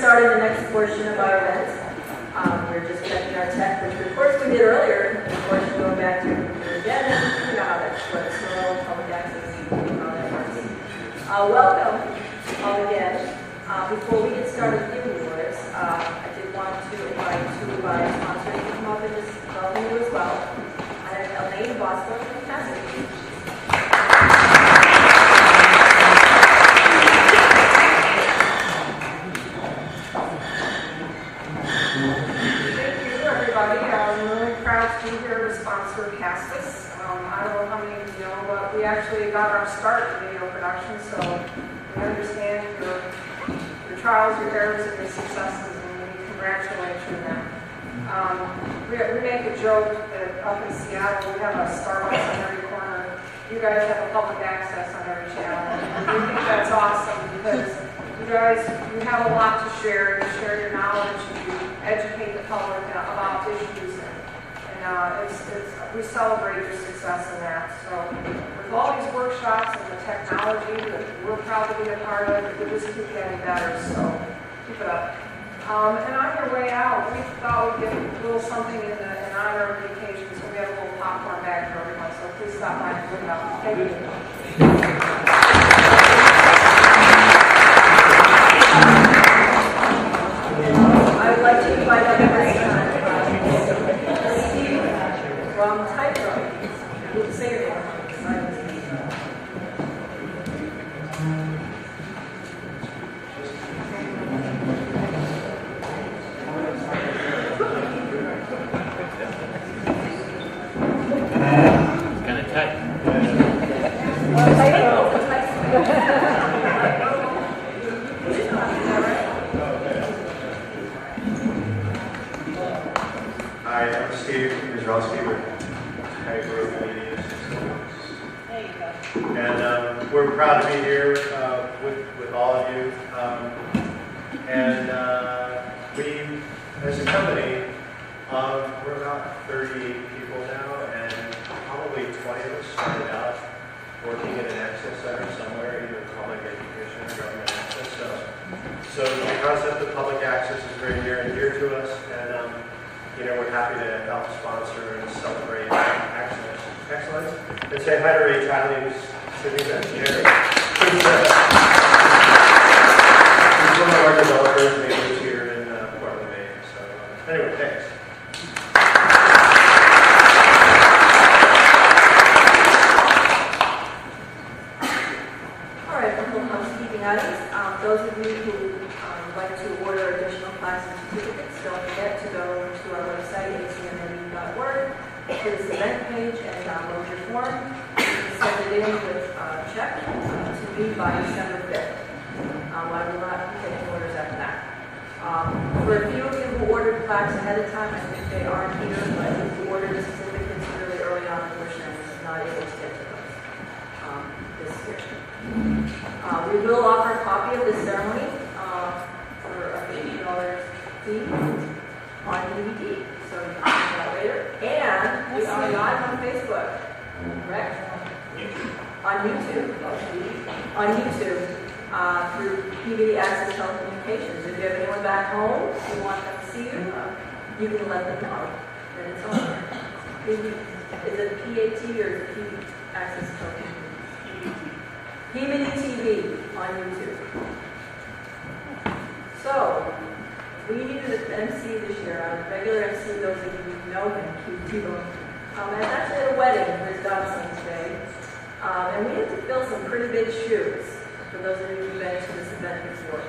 starting the next portion of our event. We're just checking our tech, which of course we did earlier. Of course, going back to it again, and you know how that's what slow public access, you know how that works. Welcome all again. Before we get started with the awards, I did want to invite two of our sponsors to come up and just welcome you as well. I have Elaine Bosco from Cassidy. Castus. I don't know how many of you know, but we actually got our start in video production, so we understand your trials, your errors, and your successes, and we congratulate you on that. We make a joke that up in Seattle, we have a Starbucks on every corner. You guys have a public access on every channel. And we think that's awesome because you guys, you have a lot to share. You share your knowledge, you educate the public about issues. We celebrate your success in that. So with all these workshops and the technology that we're proud to be a part of, we just keep getting better. So keep it up. And on your way out, we thought we'd give a little something in honor of the occasion. So we have a little popcorn bag for everyone. So please stop by and pick it up. Thank you. I would like to invite everybody from Typewriter. You can say your name. It's kind of tight. Hi, I'm Steve Mizrowski with Typewriter Media Systems. There you go. And we're proud to be here with all of you. We, as a company, we're about 38 people now, and probably 20 of us started out working in an access center somewhere, either public education or government access. So the concept of public access is very near and dear to us, and we're happy to help sponsor and celebrate excellence. And say hi to Ray Tiley, who's sitting back here. He's one of our developers, and he lives here in Portland, Maine. So anyway, thanks. All right, a couple of housekeeping items. Those of you who would like to order additional classes and certificates, don't forget to go to our website, ACM-NE.org, to this event page, and download your form. You can send it in with a check to me by December 5th. I will not be taking orders after that. For a few of you who ordered plaques ahead of time, I think they are here, but if you ordered the certificates really early on, unfortunately, I was not able to get to those this year. We will offer a copy of this ceremony for a $50 fee on DVD, so you can check that later. And we are live on Facebook, correct? On YouTube. On YouTube through PB Access Telecommunications. If you have anyone back home who wants them to see you, you can let them know that it's on there. Is it PAT or is it PB Access Telecommunications? PBD TV on YouTube. So, we needed an MC this year. Our regular MC, those of you who know him, Keith Tebow. I was actually at a wedding for his godson today. And we had to fill some pretty big shoes, for those of you who've been to this event before.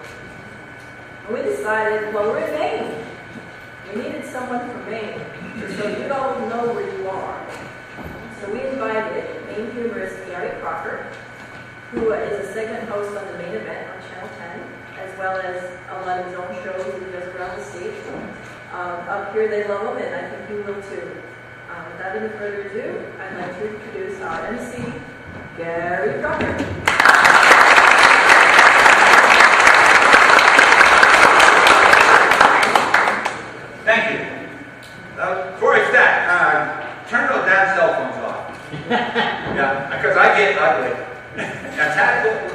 And we decided, well, we're in Maine. We needed someone from Maine, so you all know where you are. So we invited Maine humorist Gary Crocker, who is a segment host on the main event on Channel 10, as well as a lot of his own shows that he does around the state. Up here, they love him, and I think you will too. Without any further ado, I'd like to introduce our MC, Gary Crocker. Thank you. Before I start, turn those damn cell phones off. Yeah, because I get ugly. That's how it is.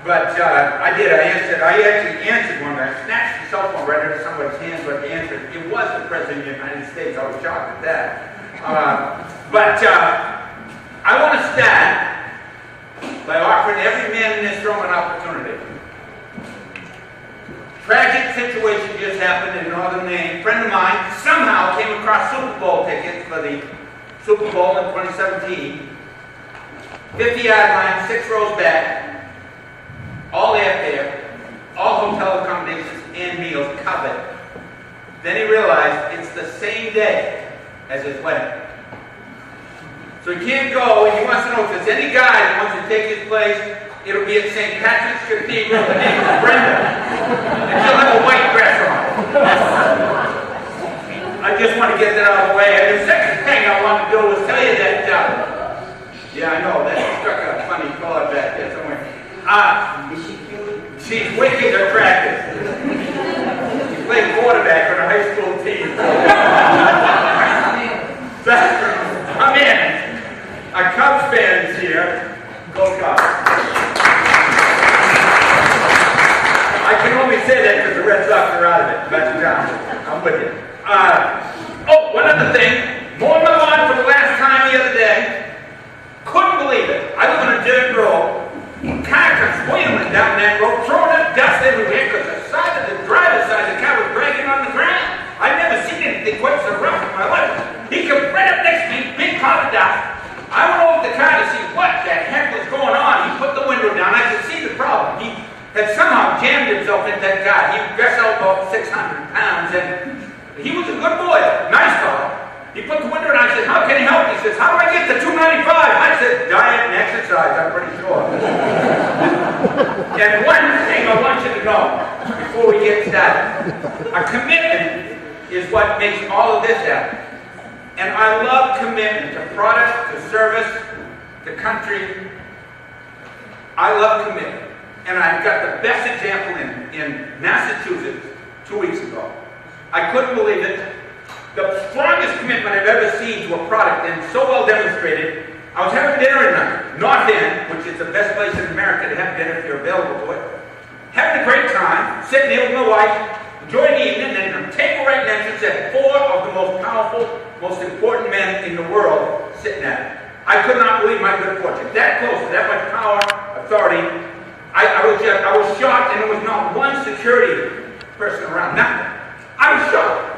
But I did. I actually answered one. I snatched the cell phone right out of somebody's hands, but the answer, it was the President of the United States. I was shocked at that. But I want to start by offering every man in this room an opportunity. Tragic situation just happened in Northern Maine. A friend of mine somehow came across Super Bowl tickets for the Super Bowl in 2017. 50-yard line, 6 rows back, all airfare, all hotel accommodations and meals covered. Then he realized it's the same day as his wedding. So he can't go, and he wants to know if there's any guy that wants to take his place. It'll be at St. Patrick's Cathedral. The name is Brenda. And she'll have a white dress on. I just want to get that out of the way. And the second thing I want to do is tell you that, yeah, I know, that struck a funny chord back there somewhere. Is she cute? She's wicked attractive. She played quarterback on a high school team. I'm in. A Cubs fan is here. Go Cubs. I can only say that because the Red Sox are out of it, but I'm with you. Oh, one other thing. Mowing my lawn for the last time the other day. Couldn't believe it. I live on a dirt road. Car comes wheeling down that road, throwing up dust everywhere because the side of the driver's side of the car was dragging on the ground. I've never seen anything quite so rough in my life. He comes right up next to me, big cloud of dust. I went over to the car to see what the heck was going on. He put the window down. I could see the problem. He had somehow jammed himself into that car. He dressed out about 600 pounds, and he was a good boy, nice fellow. He put the window down. I said, how can I help? He says, how do I get to 295? I said, diet and exercise, I'm pretty sure. And one thing I want you to know before we get started, a commitment is what makes all of this happen. And I love commitment to product, to service, to country. I love commitment. And I've got the best example in Massachusetts 2 weeks ago. I couldn't believe it. The strongest commitment I've ever seen to a product, and so well demonstrated. I was having dinner in North End, which is the best place in America to have dinner if you're available to it. Having a great time, sitting there with my wife, enjoying the evening, and on the table right next to us had 4 of the most powerful, most important men in the world sitting at it. I could not believe my good fortune. That close to that much power, authority. I was shocked, and there was not one security person around. Nothing. I was shocked.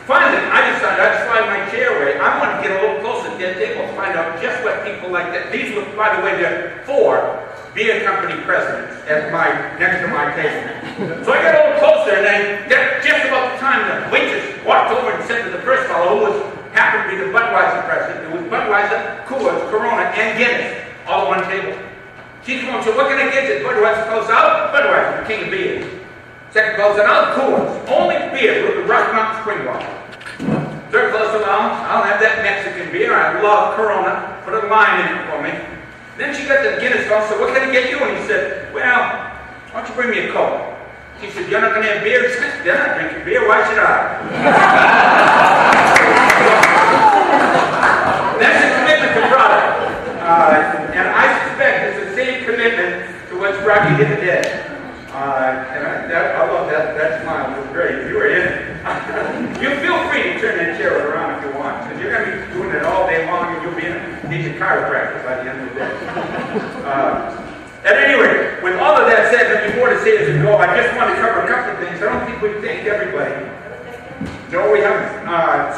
Finally, I decided I'd slide my chair away. I wanted to get a little closer to their table to find out just what people like that. These were, by the way, the 4 beer company presidents next to my table. So I got a little closer, and then just about the time the waitress walked over and said to the first fellow, who happened to be the Budweiser president, it was Budweiser, Coors, Corona, and Guinness, all on one table. She came on and said, what can I get you? Budweiser close out? Budweiser, the king of beer. Second fellow said, I'll Coors, only beer with the Rock Mountain Spring Water. Third fellow said, I'll have that Mexican beer. I love Corona. Put a lime in it for me. Then she got the Guinness fellow, said, what can I get you? And he said, well, why don't you bring me a Coke? He said, you're not going to have beer? He said, they're not drinking beer. Why should I? That's a commitment to product. And I suspect it's the same commitment to what's brought you here today. I love that smile. It was great. You were in it. You feel free to turn that chair around if you want, because you're going to be doing it all day long, and you'll be in a chiropractor by the end of the day. At any rate, with all of that said, there'll be more to say as we go. I just want to cover a couple of things. I don't think we've thanked everybody. No, we haven't.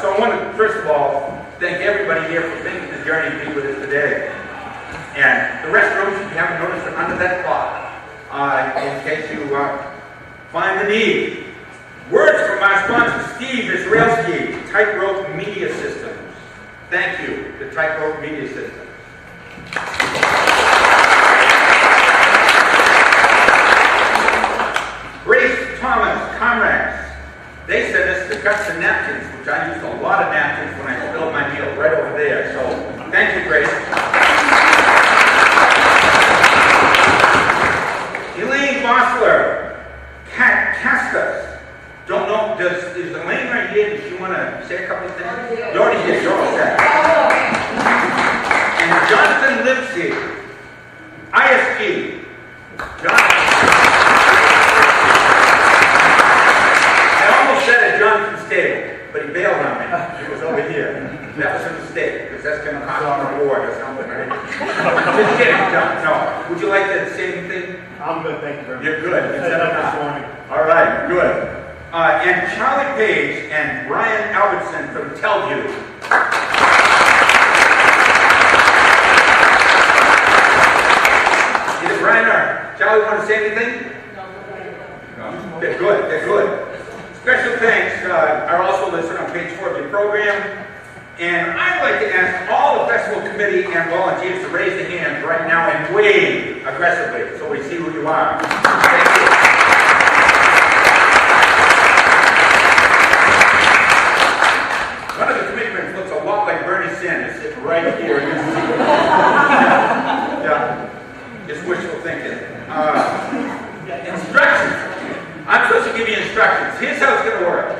So I want to, first of all, thank everybody here for taking the journey to be with us today. And the restrooms, if you haven't noticed, are under that clock. In case you find the need. Words from our sponsor, Steve Israelski, Tightrope Media Systems. Thank you to Tightrope Media Systems. Grace Thomas, Comrades. They sent us to cut some napkins, which I used a lot of napkins when I spilled my meal right over there. So thank you, Grace. Elaine Bossler, Castas. Don't know, is Elaine right here? Does she want to say a couple of things? You already did, you're all set. And Jonathan Lipsy, ISG. Jonathan. That was a mistake, because that's going to cost you an award or something, right? Just kidding, no. Would you like to say anything? I'm good, thank you very much. You're good. You said This enough. morning. All right, good. And Charlie Page and Brian Albertson from Telview. Either Brian or Charlie want to say anything? No. They're good, they're good. Special thanks are also listed on page 4 of your program. And I'd like to ask all the festival committee and volunteers to raise their hands right now and wave aggressively so we see who you are. Thank you. One of the commitments looks a lot like Bernie Sanders sitting right here in this seat. Yeah, just wishful thinking. Instructions. I'm supposed to give you instructions. Here's how it's going to work.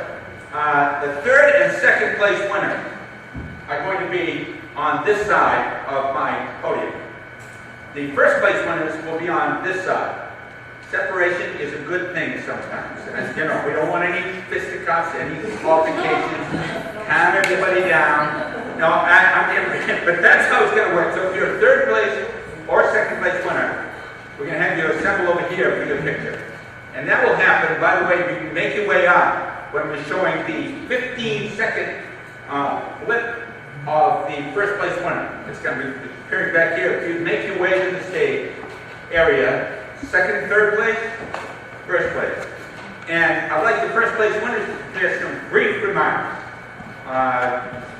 The third and second place winner are going to be on this side of my podium. The first place winners will be on this side. Separation is a good thing sometimes. And, you know, we don't want any fisticuffs, any altercations, calm everybody down. No, I'm kidding, but that's how it's going to work. So if you're third place or second place winner, we're going to have you assemble over here for your picture. And that will happen, by the way, you can make your way up when we're showing the 15-second flip of the first place winner. It's going to be appearing back here. If you make your way to the stage area, second and third place, first place. And I'd like the first place winners to prepare some brief remarks.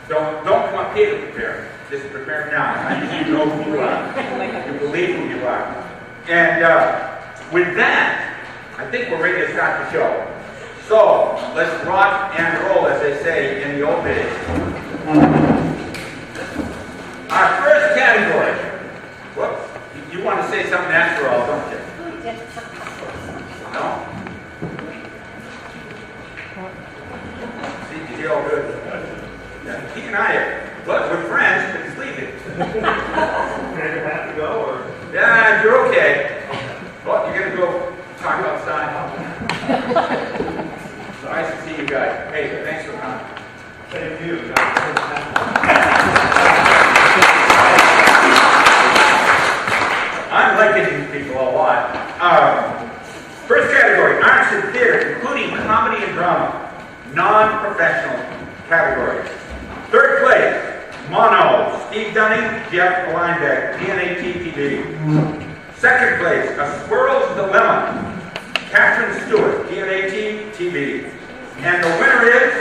Don't come up here to prepare. Just prepare now. I need you to know who you are. You believe who you are. And with that, I think we're ready to start the show. So, let's rock and roll, as they say in the old days. Our first category. Whoops. You want to say something after all, don't you? No? See, you're all good. Yeah, he and I are, look, we're friends, but he's leaving. You have to go, or? Yeah, you're okay. Well, you're going to go talk outside. Nice to see you guys. Hey, thanks for coming. Thank you. I'm liking these people a lot. First category, arts and theater, including comedy and drama. Non-professional categories. Third place, Mono, Steve Dunning, Jeff Linebeck, DNAT-TV. Second place, A Squirrel's Dilemma, Catherine Stewart, DNAT-TV. And the winner is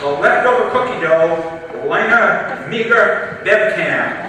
the leftover cookie dough, Lena Meager Bevcam.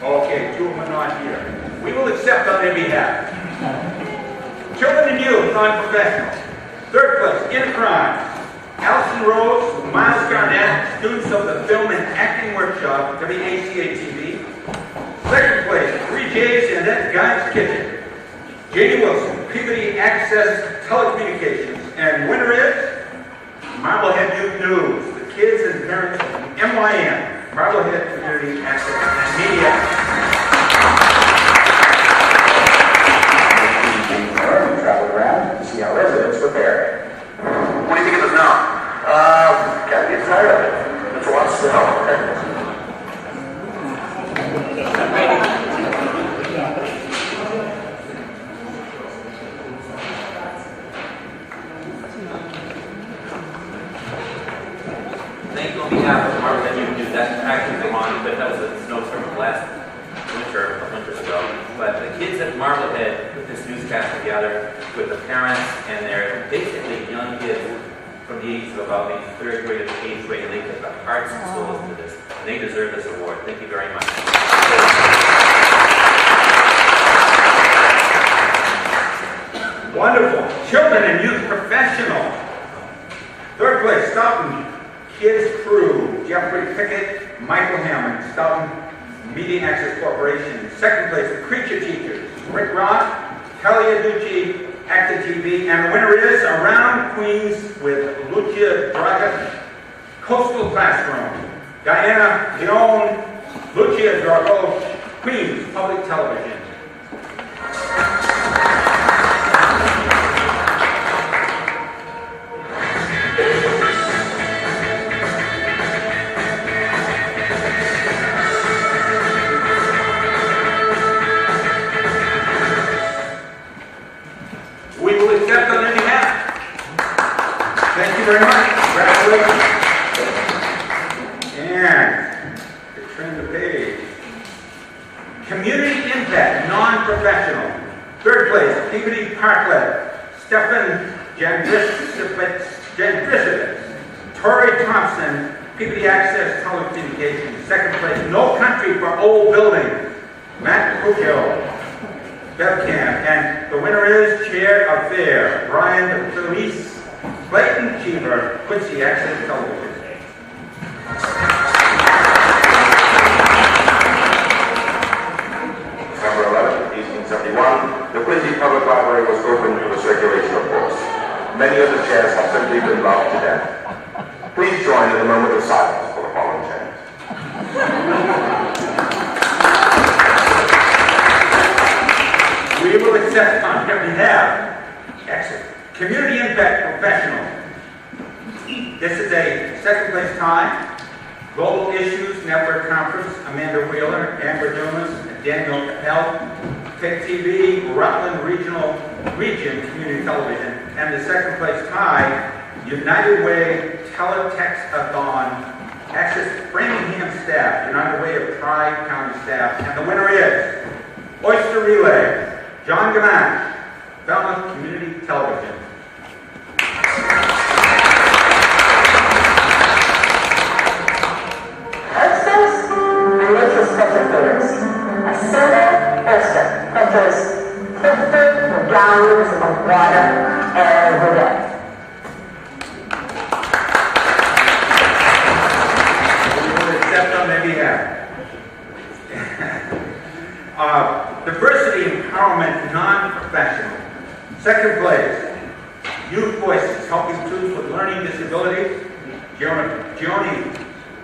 Okay, two of them are not here. We will accept on their behalf. Children and youth, non-professional. Third place, in crime. Allison Rose, Miles Garnett, students of the Film and Acting Workshop, WACA-TV. Second place, 3J's and that Guy's Kitchen. J.D. Wilson, Peabody Access Telecommunications. And winner is Marblehead Youth News, the kids and parents of MYM, Marblehead Community Access and Media. We traveled around to see how residents were faring. What do you think of the snow? Gotta get tired of it. It's a lot of snow. Thank you on behalf of Marblehead Youth News. That's actually the one, but that was a snowstorm last winter, a winters ago. But the kids at Marblehead put this newscast together with the parents, and they're basically young kids from the age of about maybe third grade to eighth grade, and they put the hearts and souls into this, and they deserve this award. Thank you very much. Wonderful. Children and Youth Professional. Third place, Stoughton Kids Crew, Jeffrey Pickett, Michael Hammond, Stoughton Media Access Corporation. Second place, the Creature Teachers, Rick Rock, Talia Ducci, Active TV, and the winner is Around Queens with Lucia Draga, Coastal Classroom. Diana Leone, Lucia Drago, Queens Public Television. We will accept on their behalf. Thank you very much. Congratulations. And to turn the page. Community Impact, non-professional. Third place, Peabody Parklet, Stephen Jandrisovitz, Tori Thompson, Peabody Access Telecommunications. Second place, No Country for Old Building, Matt Puccio. Bevcam, and the winner is Chair of Fair, Brian Felice, Clayton Cheever, Quincy Access Television. December 11, 1871, the Quincy Public Library was opened for the circulation of books. Many of the chairs have simply been loved to death. Please join in a moment of silence for the following chairs. We will accept on their behalf. Excellent. Community Impact Professional. This is a second place tie. Global Issues Network Conference, Amanda Wheeler, Amber Dumas, Daniel Capel, Tech TV, Rutland Region Community Television, and the second place tie, United Way Teletext-a-thon, Access Framingham staff, United Way of Tri-County staff, and the winner is Oyster Relay, John Gamache, Falmouth Community Television. Oysters, delicious spectators. A soda oyster enters 50 gallons of water every day. We will accept on their behalf. Diversity Empowerment Non-Professional. Second place, Youth Voices, helping students with learning disabilities. Joni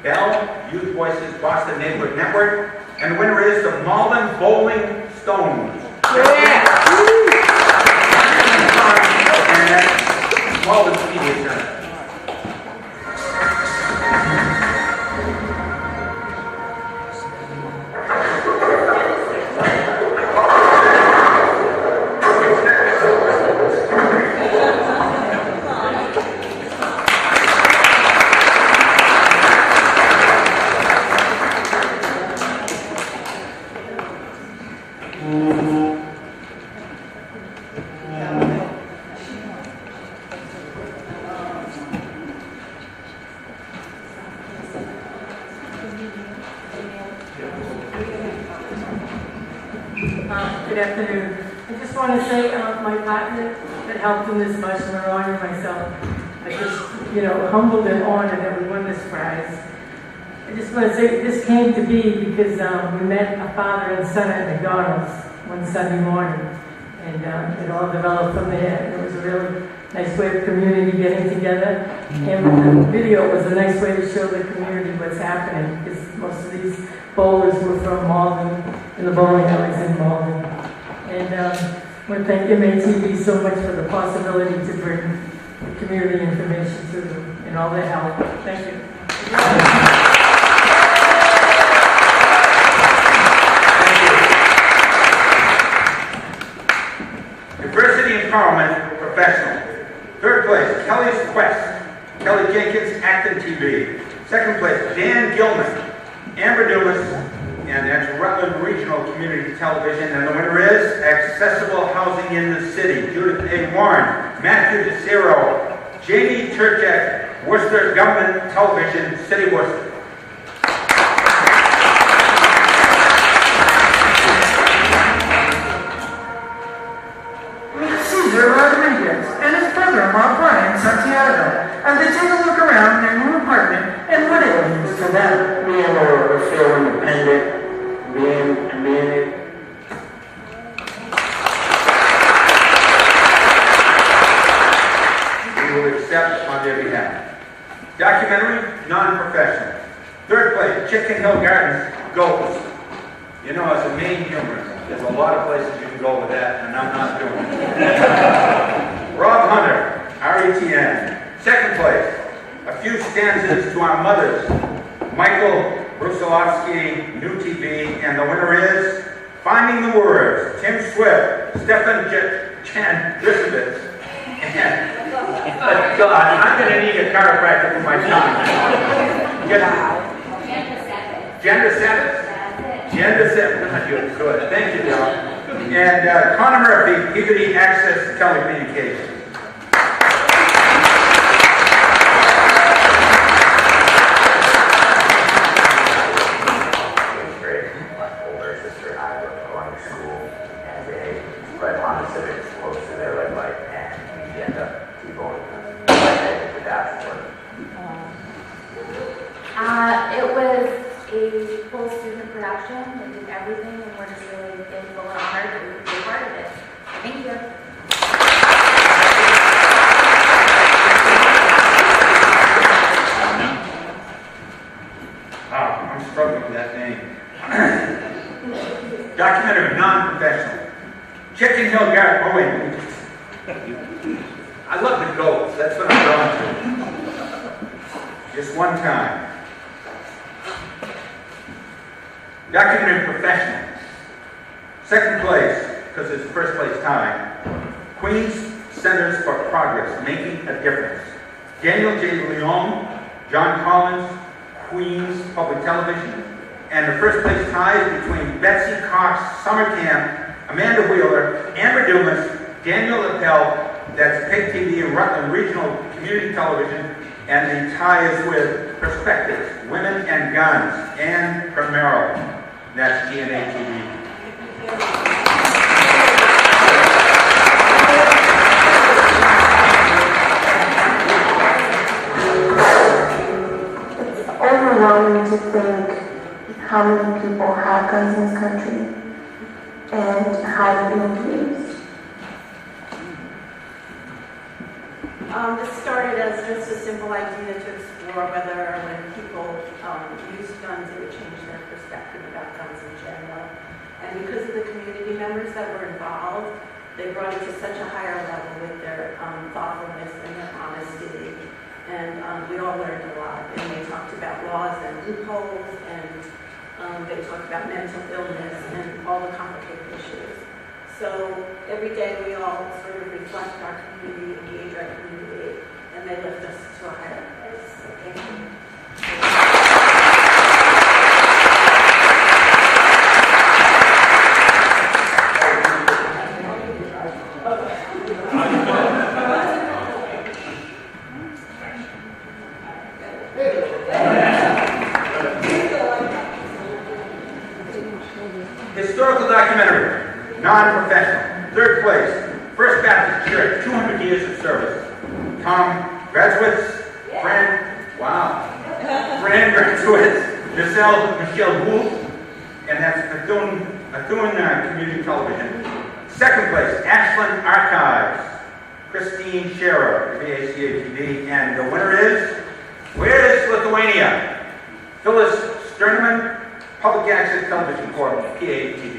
Bell, Youth Voices Boston Neighborhood Network. And the winner is the Malden Bowling Stones. Yeah. And Malden Media Center. Good afternoon. I just want to say my partner that helped in this much, Mariah, and myself, I just, humbled and honored that we won this prize. I just want to say this came to be because we met a father and son at McDonald's one Sunday morning, and it all developed from there. It was a really nice way of community getting together, and the video was a nice way to show the community what's happening, because most of these bowlers were from Malden, and the bowling alleys in Malden. And I want to thank MATV so much for the possibility to bring the community information to them and all their help. Thank you. Diversity Empowerment Professional. Third place, Kelly's Quest. Kelly Jenkins, Acton TV. Second place, Dan Gilman, Amber Dumas, and that's Rutland Regional Community Television. And the winner is Accessible Housing in the City. Judith A. Warren, Matthew DeCiro, Jamie Turchak, Worcester Government Television, City Worcester. Rodriguez and his brother-in-law Brian Santiago, and they take a look around their new apartment and what it means to them. Being able to feel independent, being it. We will accept on their behalf. Documentary, non-professional. Third place, Chicken Hill Gardens, Goals. You know, as a main humorist, there's a lot of places you can go with that, and I'm not doing it. Rob Hunter, RETN. Second place, a few stanzas to our mothers. Michael Brusilovsky, New TV, and the winner is Finding the Words, Tim Swift, Stefan Chan Brisovitz, and God, I'm going to need a chiropractor for my tongue. Gender Savage. Gender Savage. You're good. Thank you, John. And Connor Murphy, Peabody Access Telecommunications. It was a full student production. We did everything, and we're just really thankful and honored that we could be a part of it. Thank you. Wow, I'm struggling with that name. Documentary, non-professional. Chicken Hill Garden. Oh, wait. I love the goats. That's what I'm drawn to. Just one time. Documentary professional. Second place, because it's first place tie. Queens Centers for Progress, Making a Difference. Daniel J. Leon, John Collins, Queens Public Television. And the first place tie is between Betsy Cox, Summer Camp, Amanda Wheeler, Amber Dumas, Daniel Appel, that's PEG TV and Rutland Regional Community Television. And the tie is with Perspectives, Women and Guns, and Primero. That's DNA TV. It's overwhelming to think how many people have guns in this country and how they're being used. This started as just a simple idea to explore whether when people use guns, it would change their perspective about guns in general. And because of the community members that were involved, they brought it to such a higher level with their thoughtfulness and their honesty. And we all learned a lot. And they talked about laws and loopholes, and they talked about mental illness and all the complicated issues. So every day we all sort of reflect our community, engage our community, and they lift us to a higher place. So thank you. Historical documentary, non-professional. Third place, First Baptist Church, 200 years of service. Tom Graduates, Fran graduates, Michelle Wolf, and that's Bethune Community Television. Second place, Ashland Archives, Christine Scherer, VACA-TV, and the winner is, where is Lithuania? Phyllis Sterneman, Public Access Television Corp, PA-TV.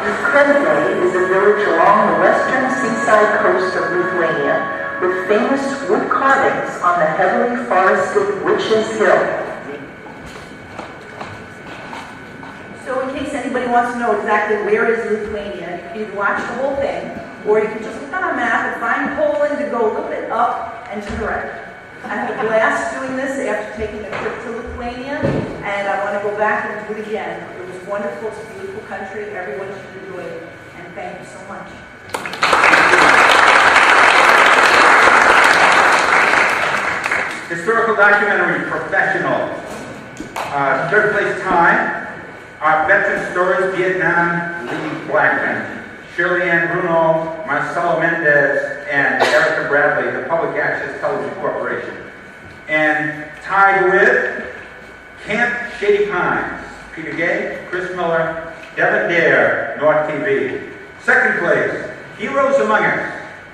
Ukraine is a village along the western seaside coast of Lithuania with famous wood carvings on the heavily forested Witches' Hill. So in case anybody wants to know exactly where is Lithuania, you can either watch the whole thing, or you can just look on a map and find Poland to go a little bit up and to the right. I had a blast doing this after taking a trip to Lithuania, and I want to go back and do it again. It was wonderful. It's a beautiful country. Everyone should enjoy it, and thank you so much. Historical documentary professional. Third place time. Our veteran stories, Vietnam Lee Blackman, Shirley Ann Bruno, Marcelo Mendez, and Erica Bradley, the Public Access Television Corporation. And tied with Camp Shady Pines, Peter Gay, Chris Miller, Devin Dare, North TV. Second place, Heroes Among Us,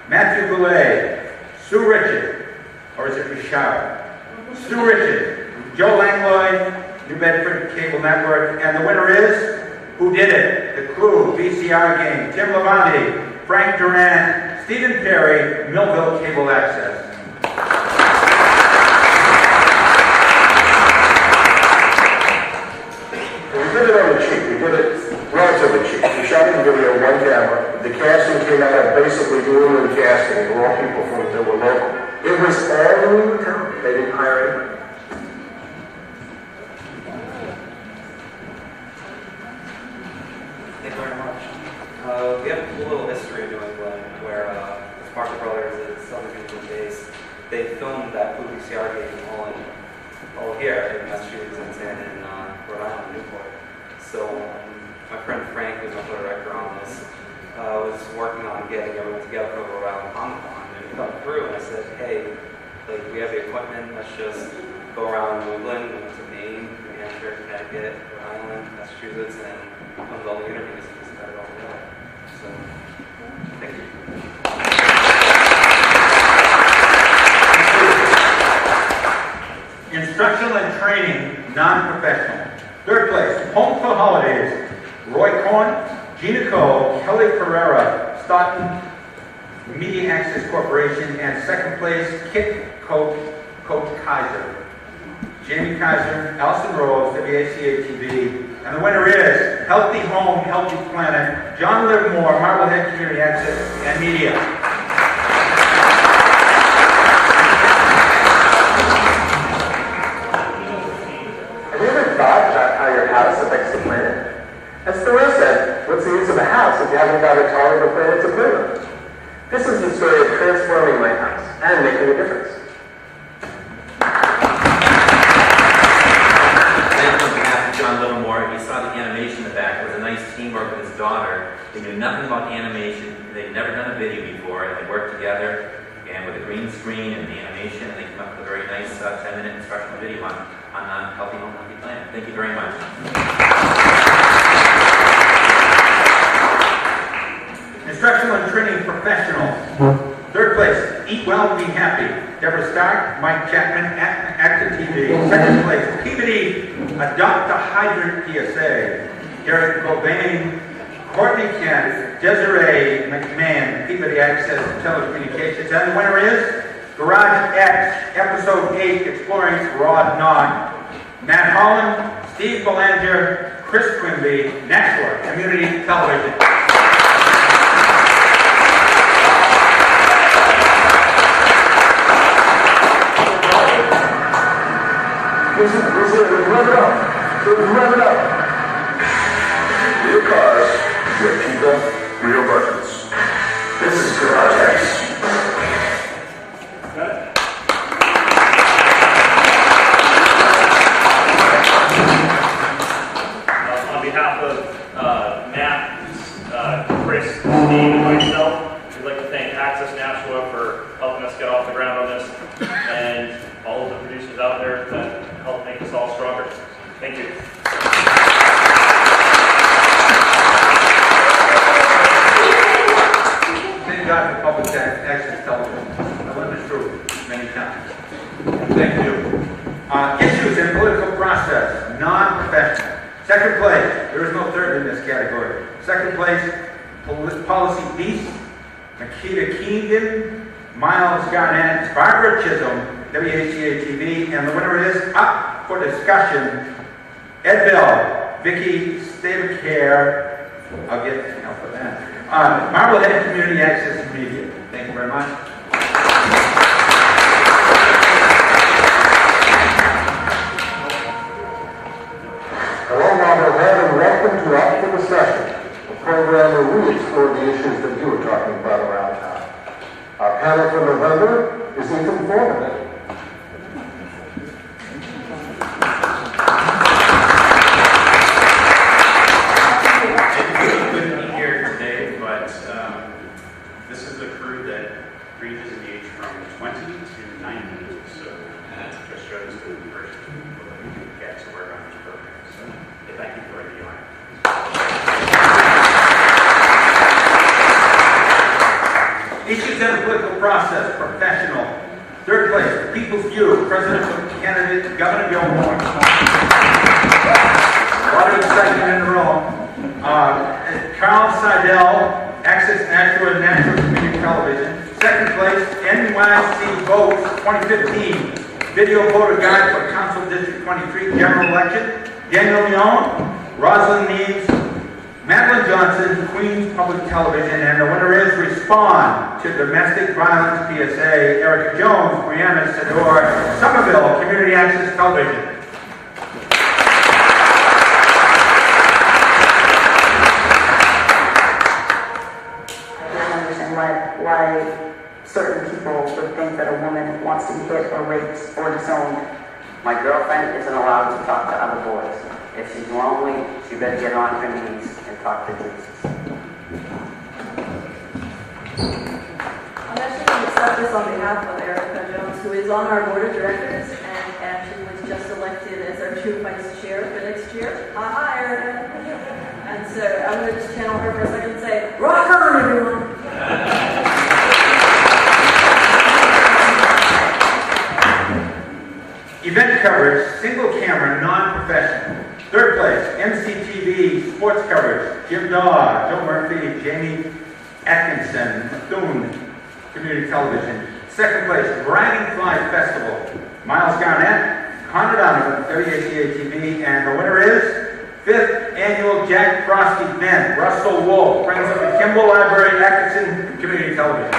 Matthew Goulet, Sue Richard, or is it Richard? Sue Richard, Joe Langlois, New Bedford Cable Network, and the winner is Who Did It? The Clue, VCR Game, Tim Levanti, Frank Durant, Stephen Perry, Millville Cable Access. We did it on the cheap. We did it relatively cheap. We shot the video on one camera. The casting came out basically doing the casting. They were all people that were local. It was all in the town. They didn't hire anybody. Thank you very much. We have a little history in New England where the Sparks Brothers at Southern England days, they filmed that movie VCR game all here in Massachusetts and in Rhode Island, Newport. So my friend Frank, who's my director on this, was working on getting everyone together for Rhode Island Comic Con, and we come through and I said, hey, like we have the equipment, let's just go around New England, we went to Maine, New Hampshire, Connecticut, Rhode Island, Massachusetts, and filmed all the interviews and just got it all together. So, thank you. Instructional and training, non-professional. Third place, Home for Holidays, Roy Korn, Gina Cole, Kelly Pereira, Stockton Media Access Corporation, and second place, Coach Kaiser. Jamie Kaiser, Allison Rose, WACA-TV, and the winner is Healthy Home, Healthy Planet, John Livermore, Marblehead Community Access and Media. Have you ever thought about how your house affects the planet? As Thoreau said, what's the use of a house if you haven't got a tolerable planet to live on? This is the story of transforming my house and making a difference. John Livermore, you saw the animation in the back. It was a nice teamwork with his daughter. They knew nothing about animation. They'd never done a video before, and they worked together, and with the green screen and the animation, and they came up with a very nice 10-minute instructional video on Healthy Home, Healthy Planet. Thank you very much. Instructional and training professionals. Third place, Eat Well, Be Happy. Deborah Stark, Mike Chapman, Active TV. Second place, Peabody, Adopt a Hydrant PSA. Derek Cobain, Courtney Kent, Desiree McMahon, Peabody Access Telecommunications. And the winner is Garage X, Episode 8, Exploring Rod Nog. Matt Holland, Steve Belanger, Chris Quimby, Network Community Television. Rev it up. Real cars, real people, real budgets. This is Garage X. On behalf of Matt, Thank you. Issues in political process, non-professional. Second place, there is no third in this category. Second place, policy beast, Makita Keenan, Miles Garnett, Barbara Chisholm, WHCA-TV, and the winner is up for discussion, Ed Bell, Vicky Stavicare, I'll get help with that, Marblehead Community Access Media. Thank you very much. Hello, Marblehead, and welcome to Up for Discussion, a program where we explore the issues that you are talking about around town. Our panel for November is Ethan Foreman. Couldn't be here today, but this is the crew that ranges in age from 20 to 90, so that just shows the diversity of people that we can get to work on this program. So thank you for the honor. Issues in the political process, professional. Third place, People's View, presidential candidate, Governor Joe Moore. A lot of excitement in the room. Carl Seidel, Access Natural and Natural Community Television. Second place, NYC Votes 2015, video voter guide for Council District 23 general election. Daniel Leon, Rosalind Neves, Madeline Johnson, Queens Public Television, and the winner is Respond to Domestic Violence PSA, Erica Jones, Brianna Sador, Somerville Community Access Television. Why certain people would think that a woman wants to be hit or raped or disowned. My girlfriend isn't allowed to talk to other boys. If she's lonely, she better get on her knees and talk to Jesus. I'm actually going to accept this on behalf of Erica Jones, who is on our board of directors and actually was just elected as our true vice chair for next year. Hi, Erica. And so I'm going to just channel her for a second and say, rock on, everyone. Event coverage, single camera, non-professional. Third place, MCTV sports coverage, Jim Daw, Joe Murphy, Jamie Atkinson, Thune Community Television. Second place, Dragonfly Festival, Miles Garnett, Connor Donovan, WHCA-TV, and the winner is 5th Annual Jack Frost event, Russell Wolf, Friends of the Kimball Library, Atkinson Community Television.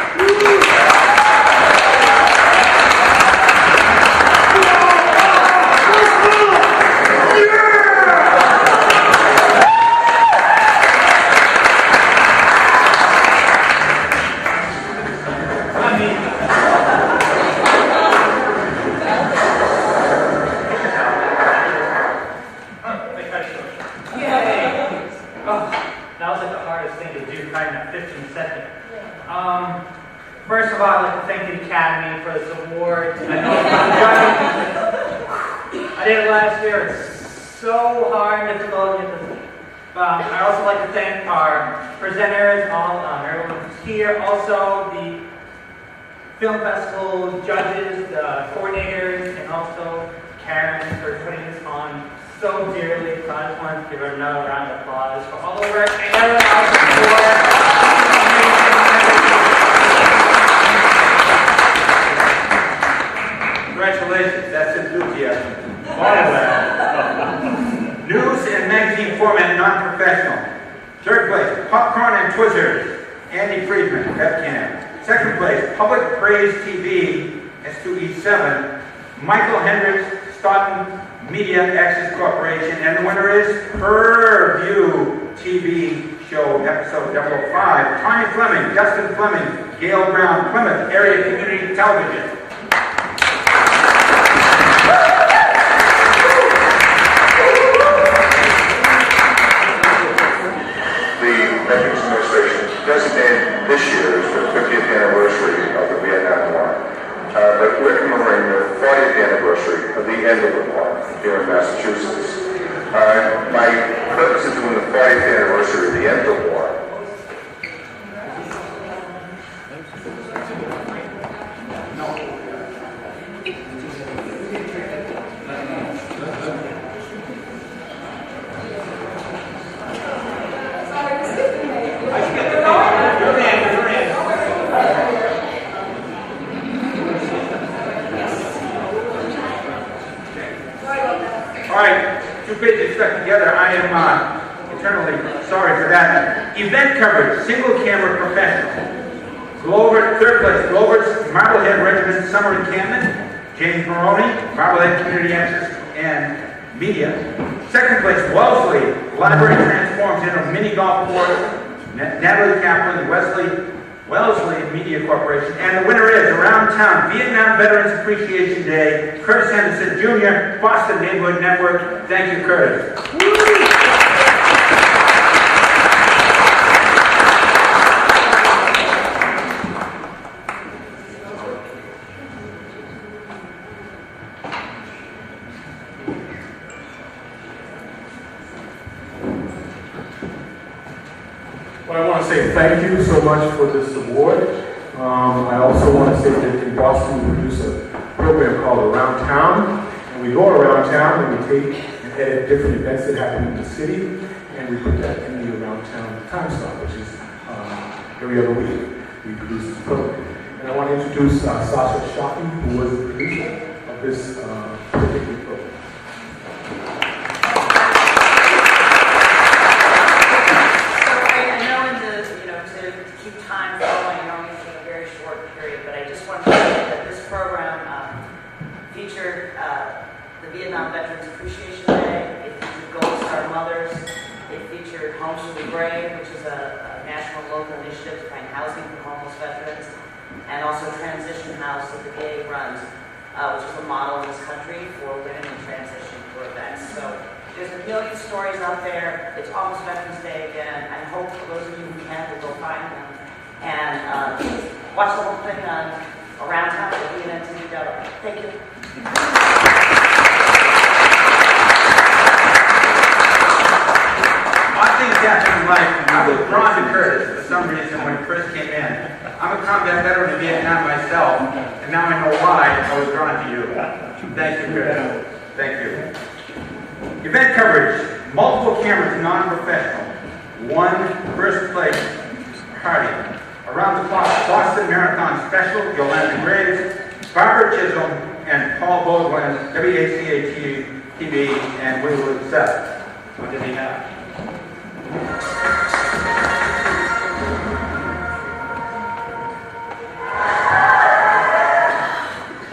First of all, I'd like to thank the Academy for this award. I did it last year. It's so hard and difficult to get this. I also like to thank our presenters, everyone who's here. Also, the film festival judges, the coordinators, and also Karen for putting this on so dearly. So I just want to give her another round of applause for all the work and everyone else before. Congratulations, that's enthusiasm. News and magazine format, non-professional. Third place, Popcorn and Twizzlers, Andy Friedman, webcam. Second place, Public Praise TV, S2E7, Michael Hendricks, Stoughton Media Access Corporation, and the winner is Purview TV Show, episode 005. Tanya Fleming, Justin Fleming, Gail Brown, Plymouth Area Community Television. Designated this year is the 50th anniversary of the Vietnam War. But we're commemorating the 40th anniversary of the end of the war here in Massachusetts. My purpose of doing the 40th anniversary of the end of the war right, too busy stuck together. I am eternally sorry for that. Event coverage, single camera professional. Glover, third place, Glover's Marblehead Regiment Summer Encampment. James Maroney, Marblehead Community Access and Media. Second place, Wellesley, Library transforms into a mini golf course. Natalie Kaplan, Wellesley Media Corporation. And the winner is, around town, Vietnam Veterans Appreciation Day, Curtis Henderson Jr., Boston Neighborhood Network. Thank you, Curtis. Well, I want to say thank you so much for this award. I also want to say that in Boston we produce a program called Around Town, and we go around town and we take and edit different events that happen in the city, and we put that in the Around Town time slot, which is every other week we produce this program. And I want to introduce Sasha Shafi, who was the producer of this particular program. The Vietnam Veterans Appreciation Day. It featured Gold Star Mothers. It featured Homes for the Brave, which is a national local initiative to find housing for homeless veterans, and also Transition House that the VA runs, which is a model in this country for women in transition for events. So there's a million stories out there. It's almost Veterans Day again. I hope for those of you who can will go find them and watch the whole thing on Around Town at VNNTV.org. Thank you. Odd things happen in life. I was drawn to Curtis for some reason when Chris came in. I'm a combat veteran of Vietnam myself, and now I know why I was drawn to you. Thank you, Curtis. Thank you. Event coverage, multiple cameras, non-professional. One first place party. Around the clock, Boston Marathon Special, Yolanda Graves, Barbara Chisholm, and Paul Baldwin, WACA-TV, and we will accept. What did he have?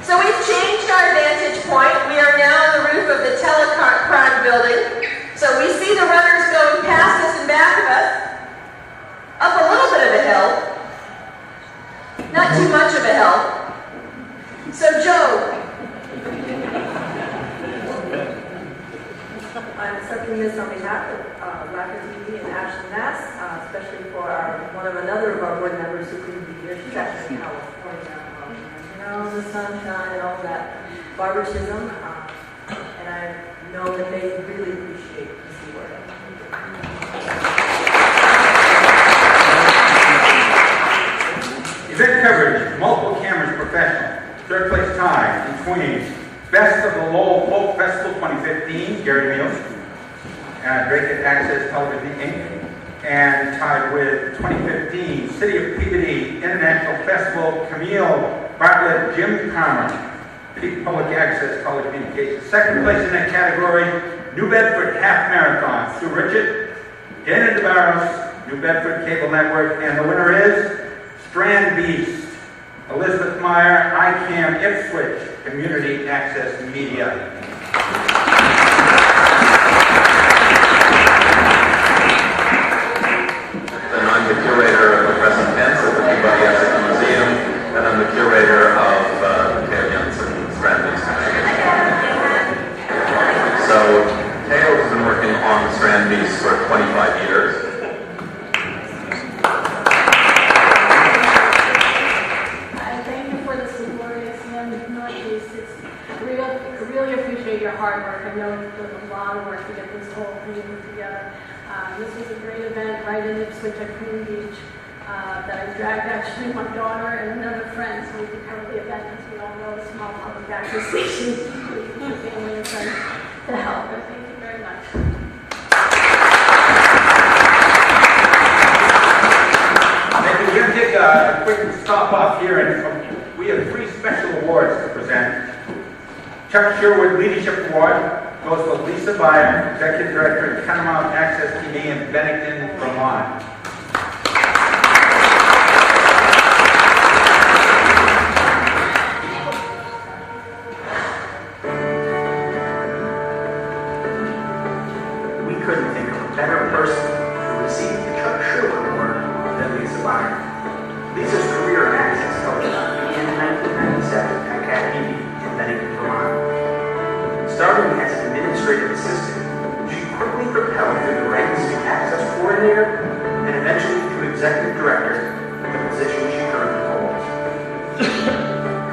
So we've changed our vantage point. We are now on the roof of the Telecom building. So we see the runners going past us and back of us, up a little bit of a hill. Not too much of a hill. So Joe. I'm accepting this on behalf of LACA TV and Ashland, Mass., especially for another of our board members who couldn't be here. She's actually in California. The sunshine and all that. Barbara Chisholm, and I know that they really appreciate this award. Event coverage, multiple cameras professional. Third place tie between Best of the Lowell Folk Festival 2015, Gary Mills, Drake Access Television Inc., and tied with 2015 City of Peabody International Festival, Camille Bartlett, Jim Palmer, Public Access College Communications. Second place in that category, New Bedford Half Marathon, Sue Richard, Dana DeBarros, New Bedford Cable Network, and the winner is Strand Beast, Elizabeth Meyer, ICAM Ipswich, Community Access Media. And I'm the curator of the present tense at the Peabody Essex Museum, and I'm the curator of Theo Janssen Strand-Beast. So, Theo has been working on Strand-Beast for 25 years. Really appreciate your hard work. I know it was a lot of work to get this whole thing together. This was a great event right in Ipswich at Queen Beach that I dragged actually my daughter and another friend so we could cover the event. As we all know, small public access stations, your family and friends to help. But thank you very much. Thank you. We're going to take a quick stop off here, and we have 3 special awards to present. Chuck Sherwood Leadership Award goes to Lisa Byer, Executive Director of Catamount Access TV in Bennington, Vermont. We couldn't think of a better person to receive the Chuck Schumer Award than Lisa Byer. Lisa's career in access television began in 1997 at Cat TV in Bennington, Vermont. Starting as an administrative assistant, she quickly propelled through the ranks to access coordinator and eventually to executive director, the position she currently holds.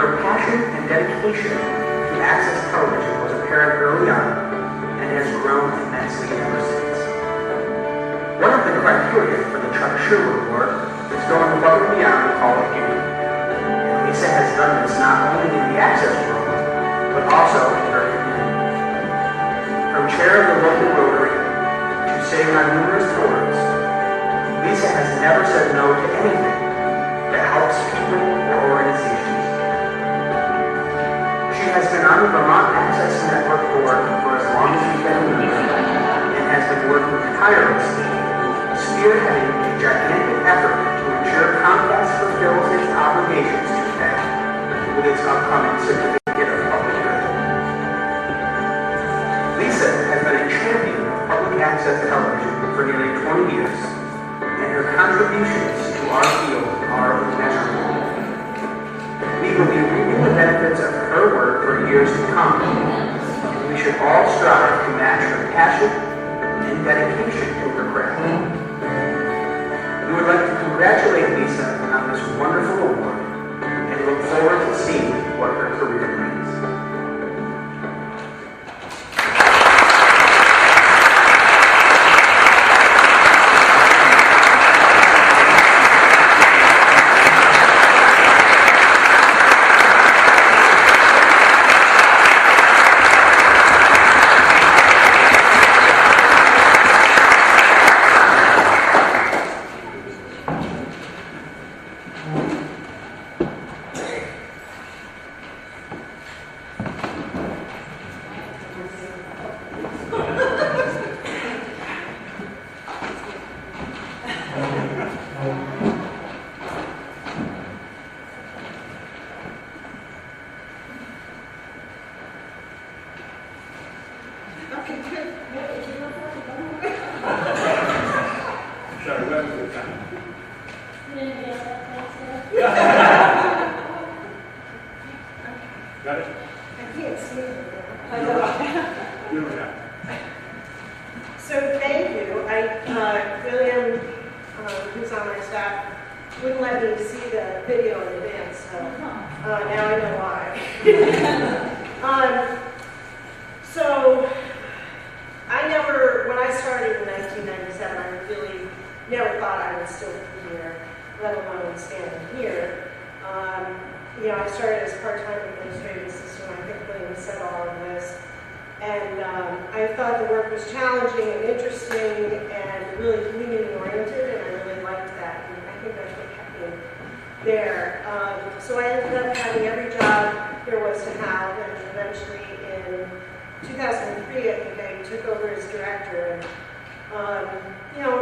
Her passion and dedication to access television was apparent early on and has grown immensely ever since. One of the criteria for the Chuck Schumer Award is going above and beyond the call of duty. And Lisa has done this not only in the access world, but also in her community. From chair of the local Rotary to sitting on numerous boards, Lisa has never said no to anything that helps people or organizations. She has been on the Vermont Access Network board for as long as she's been a member and has been working tirelessly, spearheading a gigantic effort to ensure Comcast fulfills its obligations to them with its upcoming certificate of public good. Lisa has been a champion of public access television for nearly 20 years, and her contributions to our field are immeasurable. We will be reaping the benefits of her work for years to come, and we should all strive to match her passion and dedication to her craft. We would like to congratulate Lisa on this wonderful award and look forward to seeing what her career brings. Got it? I can't see it. You don't have. So thank you. William, who's on my staff, wouldn't let me see the video in advance, so now I know why. So I never, when I started in 1997, I really never thought I would still be here, let alone standing here. I started as part-time administrative assistant. I think William said all of this. And I thought the work was challenging and interesting and really community-oriented, and I really liked that. And I think that's what kept me there. So I ended up having every job there was to have, and eventually in 2003, I think I took over as director. And,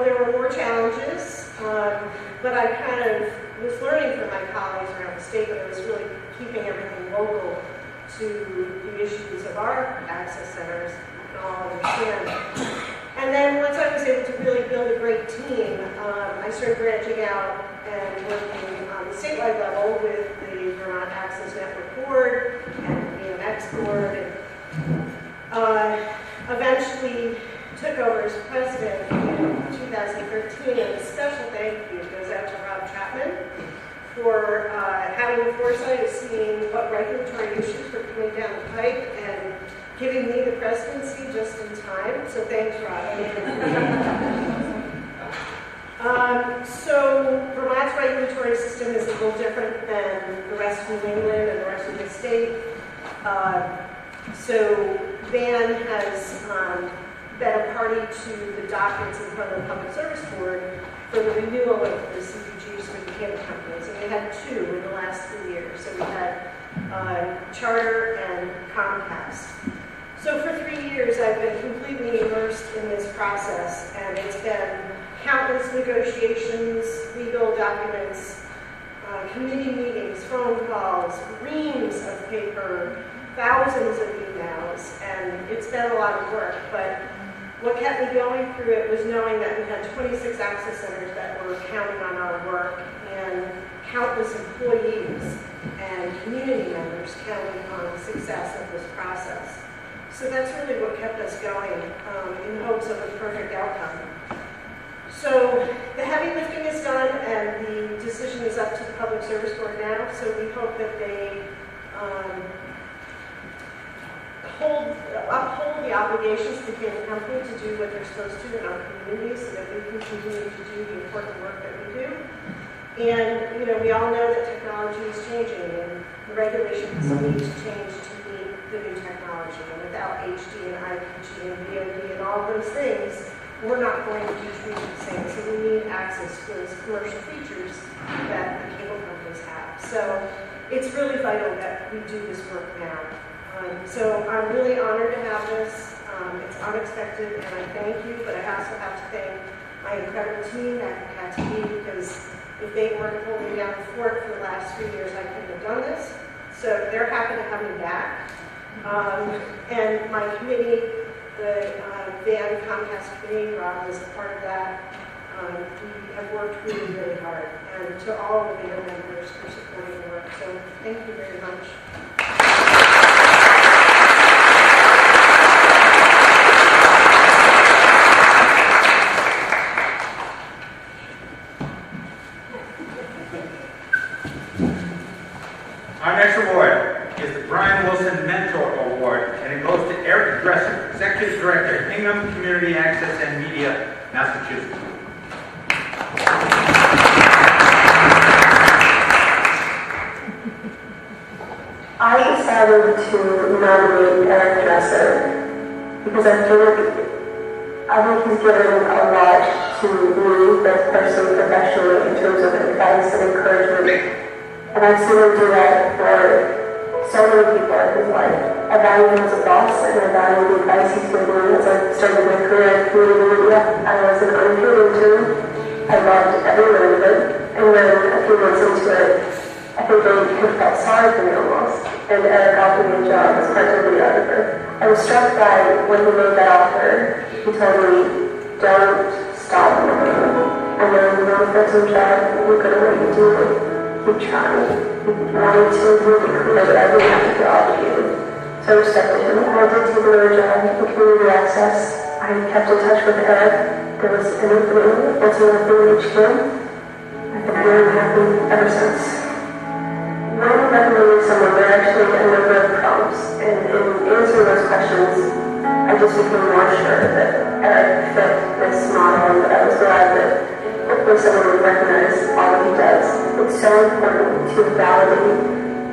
there were more challenges, but I kind of was learning from my colleagues around the state, but I was really keeping everything local to the issues of our access centers, you can all understand. And then once I was able to really build a great team, I started branching out and working on the statewide level with the Vermont Access Network Board and the AMX Board, and eventually took over as president in 2013, and a special thank you goes out to Rob Chapman for having the foresight of seeing what regulatory issues were coming down the pipe and giving me the presidency just in time. So thanks, Rob. So Vermont's regulatory system is a little different than the rest of New England and the rest of the state. So Van has been a party to the dockets in front of the Public Service Board for the renewal of the CPGs for the cable companies. And we had two in the last 3 years. So we had Charter and Comcast. So for 3 years, I've been completely immersed in this process, and it's been countless negotiations, legal documents, committee meetings, phone calls, reams of paper, thousands of emails, and it's been a lot of work. But what kept me going through it was knowing that we had 26 access centers that were counting on our work, and countless employees and community members counting on the success of this process. So that's really what kept us going, in hopes of a perfect outcome. So the heavy lifting is done, and the decision is up to the Public Service Board now, so we hope that they uphold the obligations to the company to do what they're supposed to in our community, so that we can continue to do the important work that we do. And, you know, we all know that technology is changing, and the regulations need to change to meet the new technology. And without HD and IPG and VOD and all those things, we're not going to be treated the same. So we need access to those commercial features that the cable companies have. So it's really vital that we do this work now. So I'm really honored to have this. It's unexpected, and I thank you, but I also have to thank my incredible team at TV, because if they weren't holding down the fort for the last 3 years, I couldn't have done this. So they're happy to have me back. And my committee, the Van Comcast committee, Rob was a part of that. We have worked really, really hard. And to all of the Van members for supporting the work. So thank you very much. Our next award is the Brian Wilson Mentor Award, and it goes to Eric Dresser, Executive Director, Hingham Community Access and Media, Massachusetts. I decided to nominate Eric Dresser because I think he's given a lot to me, both personally and professionally, in terms of advice and encouragement. And I've seen him do that for so many people in his life. I value him as a boss, and I value the advice he's given me as I started my career in community media. I was an unpaid intern. I loved every minute of it. And then a few months into it, I think they could have felt sorry for me almost. And Eric offered me a job as part-time videographer. I was struck by when he made that offer. He told me, don't stop looking. I know you want a full-time job. You're good at what you do. Keep trying. He wanted to really create every happy job to you. So I respected him. I did take another job in community access. I kept in touch with Eric. There was an opening, ultimately HQ. I've been very happy ever since. When recommending someone, there are actually a number of prompts, and in answering those questions, I just became more sure that Eric fit this model, and that I was glad that hopefully someone would recognize all that he does. It's so important to validate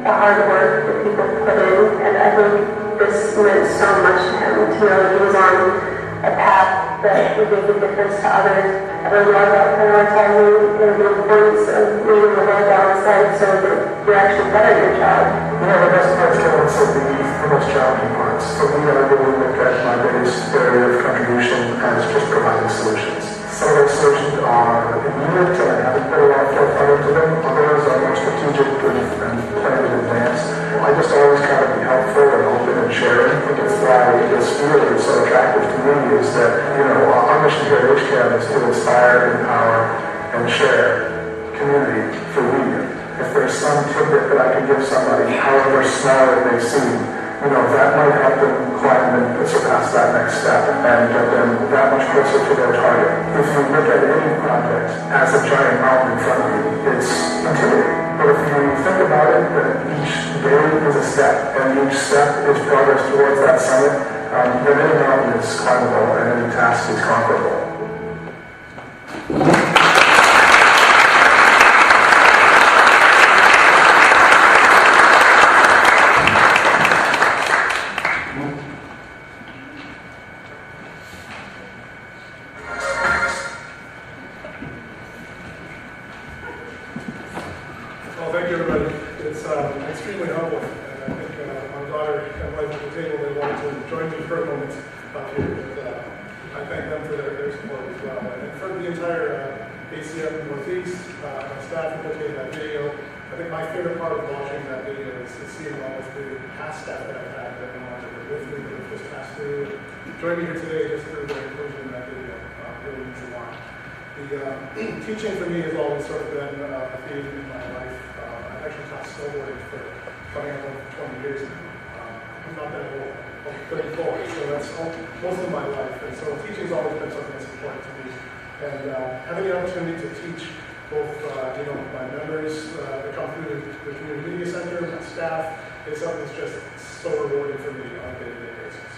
the hard work that people put in, and I think this meant so much to him to know that he was on a path that would make a difference to others. I learned a lot about prioritizing and the importance of leaving the world outside so that you're actually better at your job. You know, the best parts can also be the most challenging parts. For me, I really look at my biggest area of contribution as just providing solutions. Some of those solutions are immediate and I haven't put a lot of thought into them. Others are more strategic and planned in advance. I just always try to be helpful and open and sharing. I think it's why this field is so attractive to me is that, you know, our mission here at HCAM is to inspire, empower, and share community through media. If there's some tidbit that I can give somebody, however small it may seem, you know, that might help them climb and surpass that next step and get them that much closer to their target. If you look at any project as a giant mountain in front of you, it's intimidating. But if you think about it, that each day is a step, and each step is progress towards that summit, then any mountain is climbable and any task is conquerable. Well, thank you, everybody. It's extremely humble, and I think my daughter wife at the table, they wanted to join me for a moment up here. But I thank them for their support as well. And for the entire ACM Northeast, my staff who put that video. I think my favorite part of watching that video is seeing all of the past staff that I've had that went on that were with me, that have just passed through. Join me here today just through their inclusion in that video. Really means a lot. The teaching for me has always sort of been a theme in my life. I've actually taught snowboarding for coming up on 20 years now. I'm not that old. I'm 34, so that's most of my life. And so teaching's always been something that's important to me. And having the opportunity to teach both my members that come through the Community Media Center, my staff, is something that's just so rewarding for me on a day-to-day basis.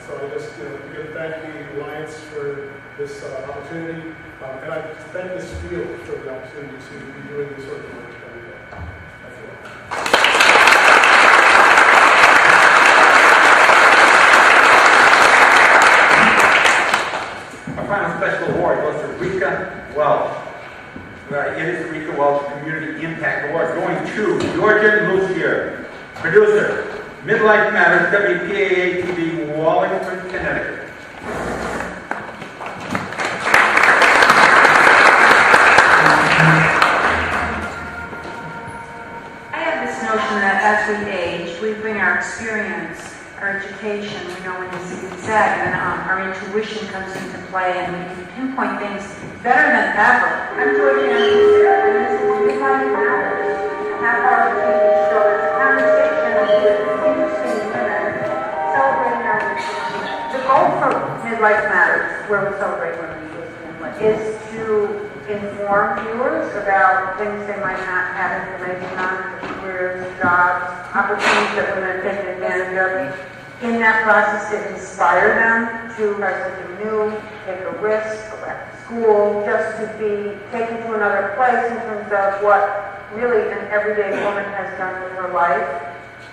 So I just again thank the Alliance for this opportunity, and I thank this field for the opportunity to be doing this sort of work every day. Thank you all. Our final special award goes to Rika Welch. It is the Rika Welch Community Impact Award going to Georgia Lucier, producer, Midlife Matters, WPAA TV, Wallingford, Connecticut. I have this notion that as we age, we bring our experience, our education, we know when this is said, and our intuition comes into play, and we can pinpoint things better than ever. I'm Georgiana Lucier, and this is Midlife Matters, a half-hour TV show. It's a conversation with interesting women celebrating our wisdom. The goal for Midlife Matters, where we celebrate women's wisdom, is to inform viewers about things they might not have information on, careers, jobs, opportunities that women take advantage of. In that process, to inspire them to try something new, take a risk, go back to school, just to be taken to another place in terms of what really an everyday woman has done with her life.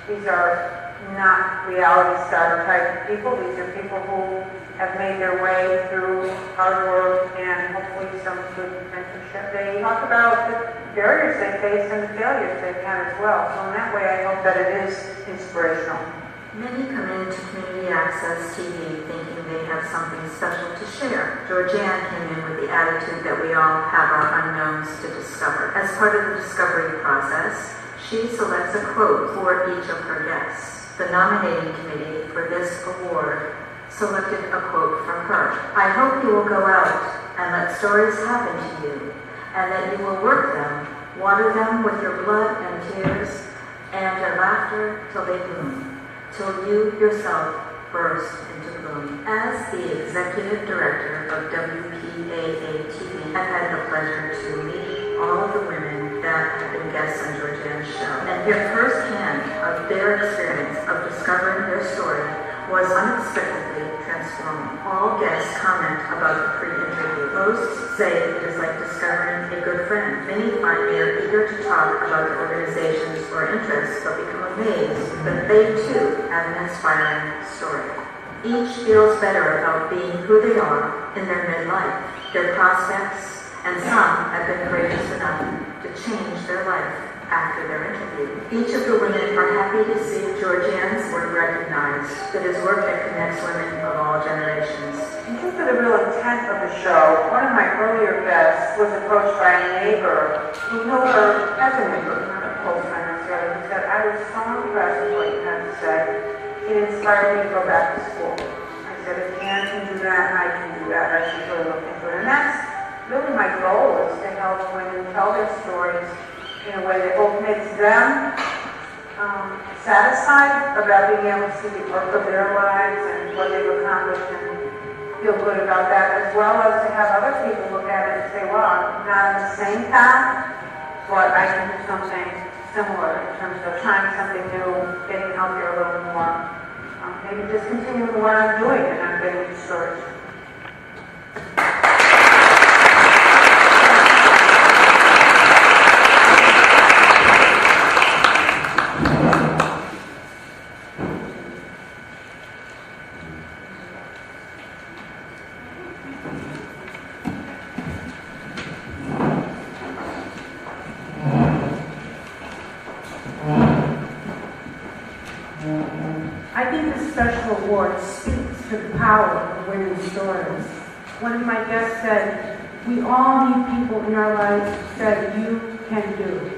These are not reality star type people. These are people who have made their way through hard work and hopefully some good mentorship. They talk about the barriers they face and the failures they've had as well. So in that way, I hope that it is inspirational. Many come into Community Access TV thinking they have something special to share. Georgianne came in with the attitude that we all have our unknowns to discover. As part of the discovery process, she selects a quote for each of her guests. The nominating committee for this award selected a quote from her. I hope you will go out and let stories happen to you, and that you will work them, water them with your blood and tears, and your laughter till they bloom, till you yourself burst into bloom. As the executive director of WPAA TV, I've had the pleasure to meet all of the women that have been guests on Georgianne's show and hear firsthand of their experience of discovering their story was unexpectedly transforming. All guests comment about the pre-interview. Most say it is like discovering a good friend. Many find they are eager to talk about their organizations or interests, but become amazed that they too have an inspiring story. Each feels better about being who they are in their midlife, their prospects, and some have been courageous enough to change their life after their interview. Each of the women are happy to see Georgianne's work recognized. It is work that connects women of all generations. In terms of the real intent of the show, one of my earlier guests was approached by a neighbor who knew her as a neighbor, not a close friend necessarily, who said, I was so impressed with what you had to say. It inspired me to go back to school. I said, if Anne can do that, I can do that. I should really look into it. And that's really my goal, is to help women tell their stories in a way that both makes them satisfied about being able to see the work of their lives and what they've accomplished and feel good about that, as well as to have other people look at it and say, well, I'm not in the same path, but I can do something similar in terms of trying something new, getting healthier a little more, maybe just continuing what I'm doing and not getting discouraged. I think this special award speaks to the power of women's stories. One of my guests said, we all need people in our lives who said, you can do.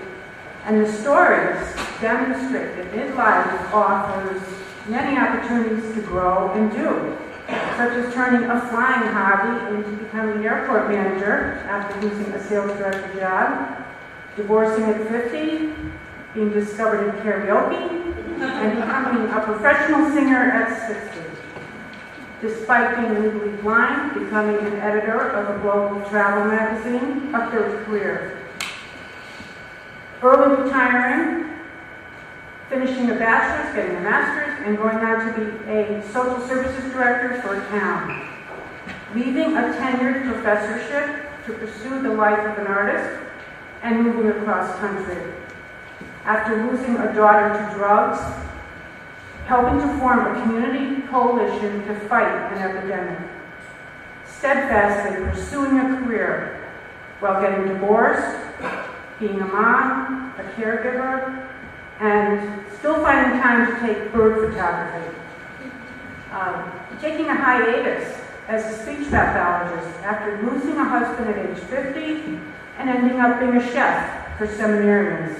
And the stories demonstrate that midlife offers many opportunities to grow and do, such as turning a flying hobby into becoming an airport manager after losing a sales director job, divorcing at 50, being discovered in karaoke, and becoming a professional singer at 60. Despite being legally blind, becoming an editor of a global travel magazine, a third career. Early retiring, finishing a bachelor's, getting a master's, and going on to be a social services director for a town. Leaving a tenured professorship to pursue the life of an artist, and moving across country. After losing a daughter to drugs, helping to form a community coalition to fight an epidemic. Steadfastly pursuing a career while getting divorced, being a mom, a caregiver, and still finding time to take bird photography. Taking a hiatus as a speech pathologist after losing a husband at age 50 and ending up being a chef for seminarians.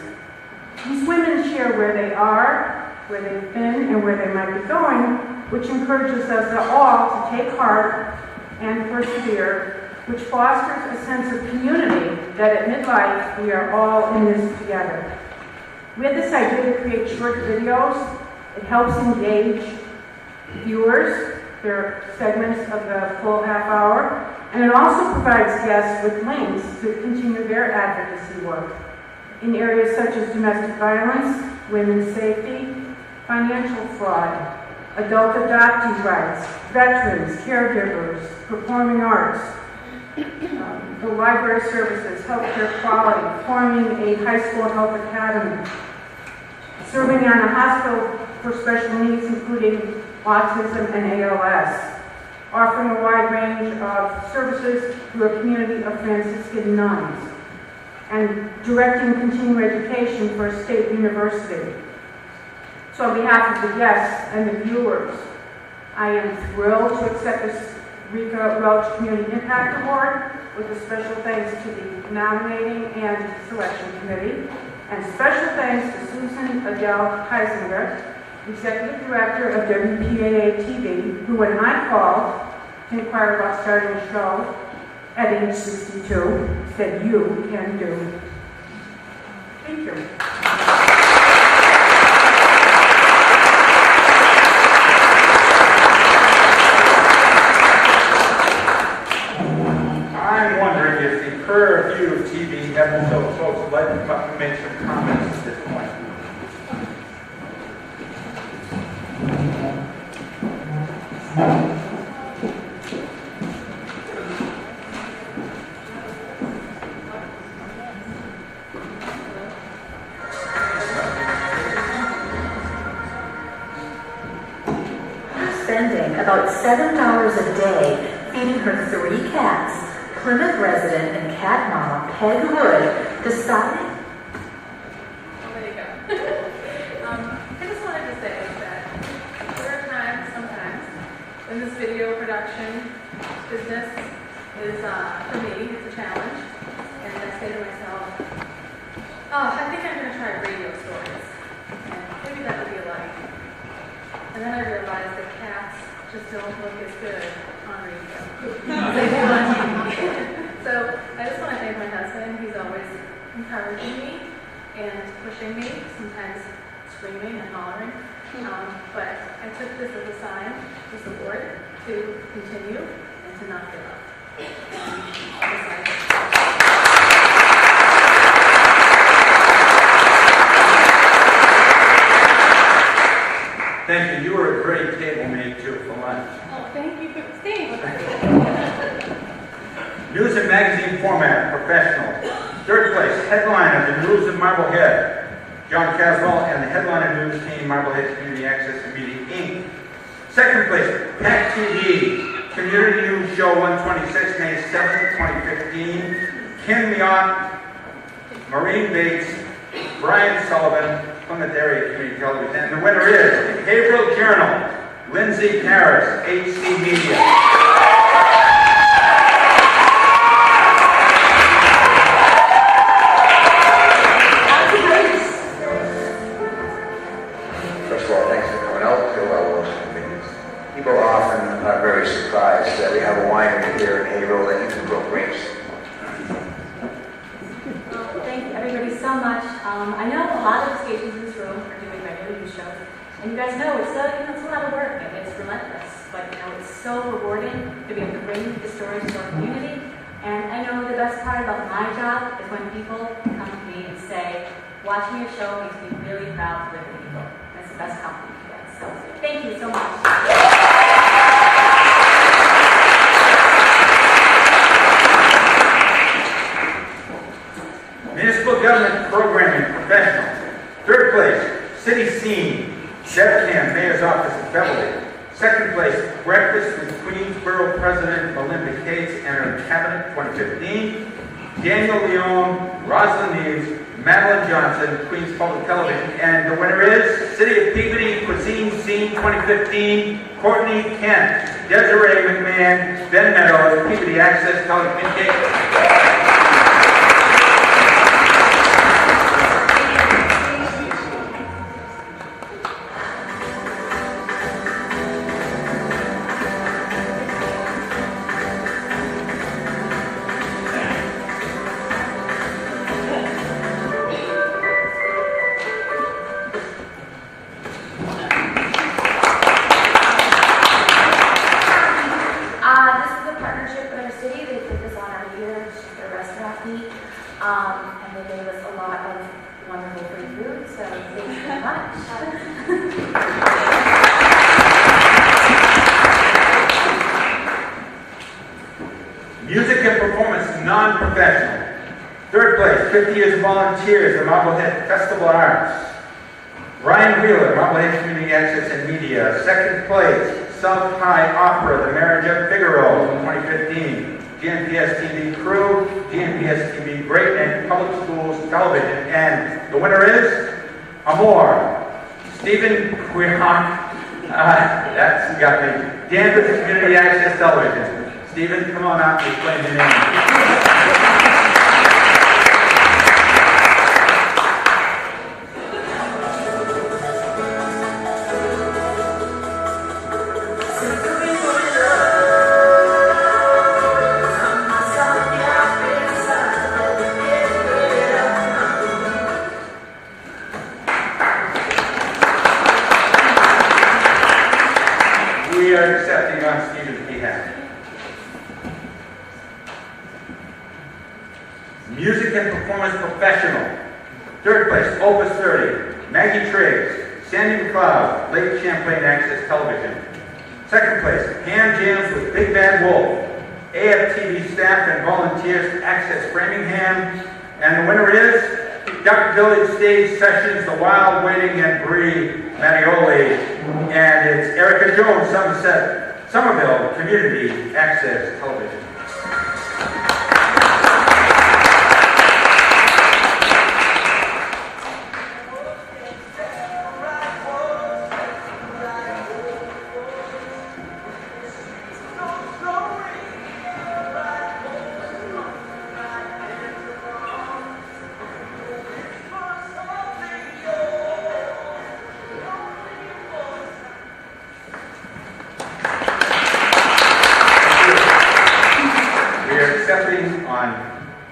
These women share where they are, where they've been, and where they might be going, which encourages us all to take heart and persevere, which fosters a sense of community that at midlife we are all in this together. We had this idea to create short videos. It helps engage viewers. They're segments of the full half hour. And it also provides guests with links to continue their advocacy work in areas such as domestic violence, women's safety, financial fraud, adult adoptee rights, veterans, caregivers, performing arts, the library services, healthcare quality, forming a high school health academy, serving on a hospital for special needs including autism and ALS, offering a wide range of services through a community of Franciscan nuns, and directing continuing education for a state university. So on behalf of the guests and the viewers, I am thrilled to accept this Rika Welch Community Impact Award with a special thanks to the nominating and selection committee, and special thanks to Susan Adele Heisinger, Executive Director of WPAA TV, who when I called to inquire about starting a show at age 62, said, you can do. Thank you. I'm wondering if the purview of TV episode folks would like to make some comments at this point. Spending about $7 a day feeding her 3 cats, Plymouth resident and cat mama Peg Wood decided. Oh, there you go. I just wanted to say that there are times, sometimes, when this video production business is, for me, it's a challenge. And I say to myself, oh, I think I'm going to try radio stories. And maybe that would be a lot easier. And then I realized that cats just don't look as good on radio. So I just want to thank my husband. He's always encouraging me and pushing me, sometimes screaming and hollering. But I took this as a sign, this award, to continue and to not give up. Thank you. You were a great table mate too for lunch. Oh, thank you for the stage. News and magazine format, professional. Third place, headline of the News of Marblehead, John Caswell and the headliner news team, Marblehead Community Access and Media, Inc. Second place, PAC TV, Community News Show 126, May 7, 2015. Kim Leon, Maureen Bates, Brian Sullivan, Plymouth Area Community Television. And the winner is the Behavioral Journal, Lindsay Paris, HC Media. First of all, thanks for coming out to our Washington meetings. People often are very surprised that we have a winery here in Haverhill that you can grow grapes. Thank you everybody so much. I know a lot of the stations in this room are doing regular news shows, and you guys know it's a lot of work and it's relentless, but it's so rewarding to be able to bring the stories to our community. And I know the best part about my job is when people come to me and say, watching your show makes me really proud to live in Eagle. That's the best compliment you get. So thank you so much. Municipal Government Programming Professional. Third place, City Scene, DevCam, Mayor's Office of Beverly. Second place, Breakfast with Queensborough President Melinda Cates and her Cabinet 2015. Daniel Leone, Rosalind Neves, Madeline Johnson, Queens Public Television. And the winner is City of Peabody Cuisine Scene 2015, Courtney Kent, Desiree McMahon, Ben Meadows, Peabody Access Telecommunications. And they gave us a lot of wonderful free food, so thanks so much. Music and performance, non-professional. Third place, 50 years of volunteers, the Marblehead Festival Arts. Ryan Wheeler, Marblehead Community Access and Media. Second place, South High Opera, the Marriage of Figaro, 2015. GNPS TV Crew, GNPS TV Great and Public Schools Television. And the winner is Amor, Stephen Quihon, that's got me, Danvers Community Access Television. Stephen, come on out and explain your name. We are accepting on Stephen's behalf. Music and performance professional. Third place, Opus 30, Maggie Triggs, Sandy McLeod, Lake Champlain Access Television. Second place, Ham Jams with Big Bad Wolf, AFTV staff and volunteers, Access Framingham. And the winner is Duck Village Stage Sessions, The Wild Waiting and Bree Mattioli. And it's Erica Jones, Somerville Community Access Television. On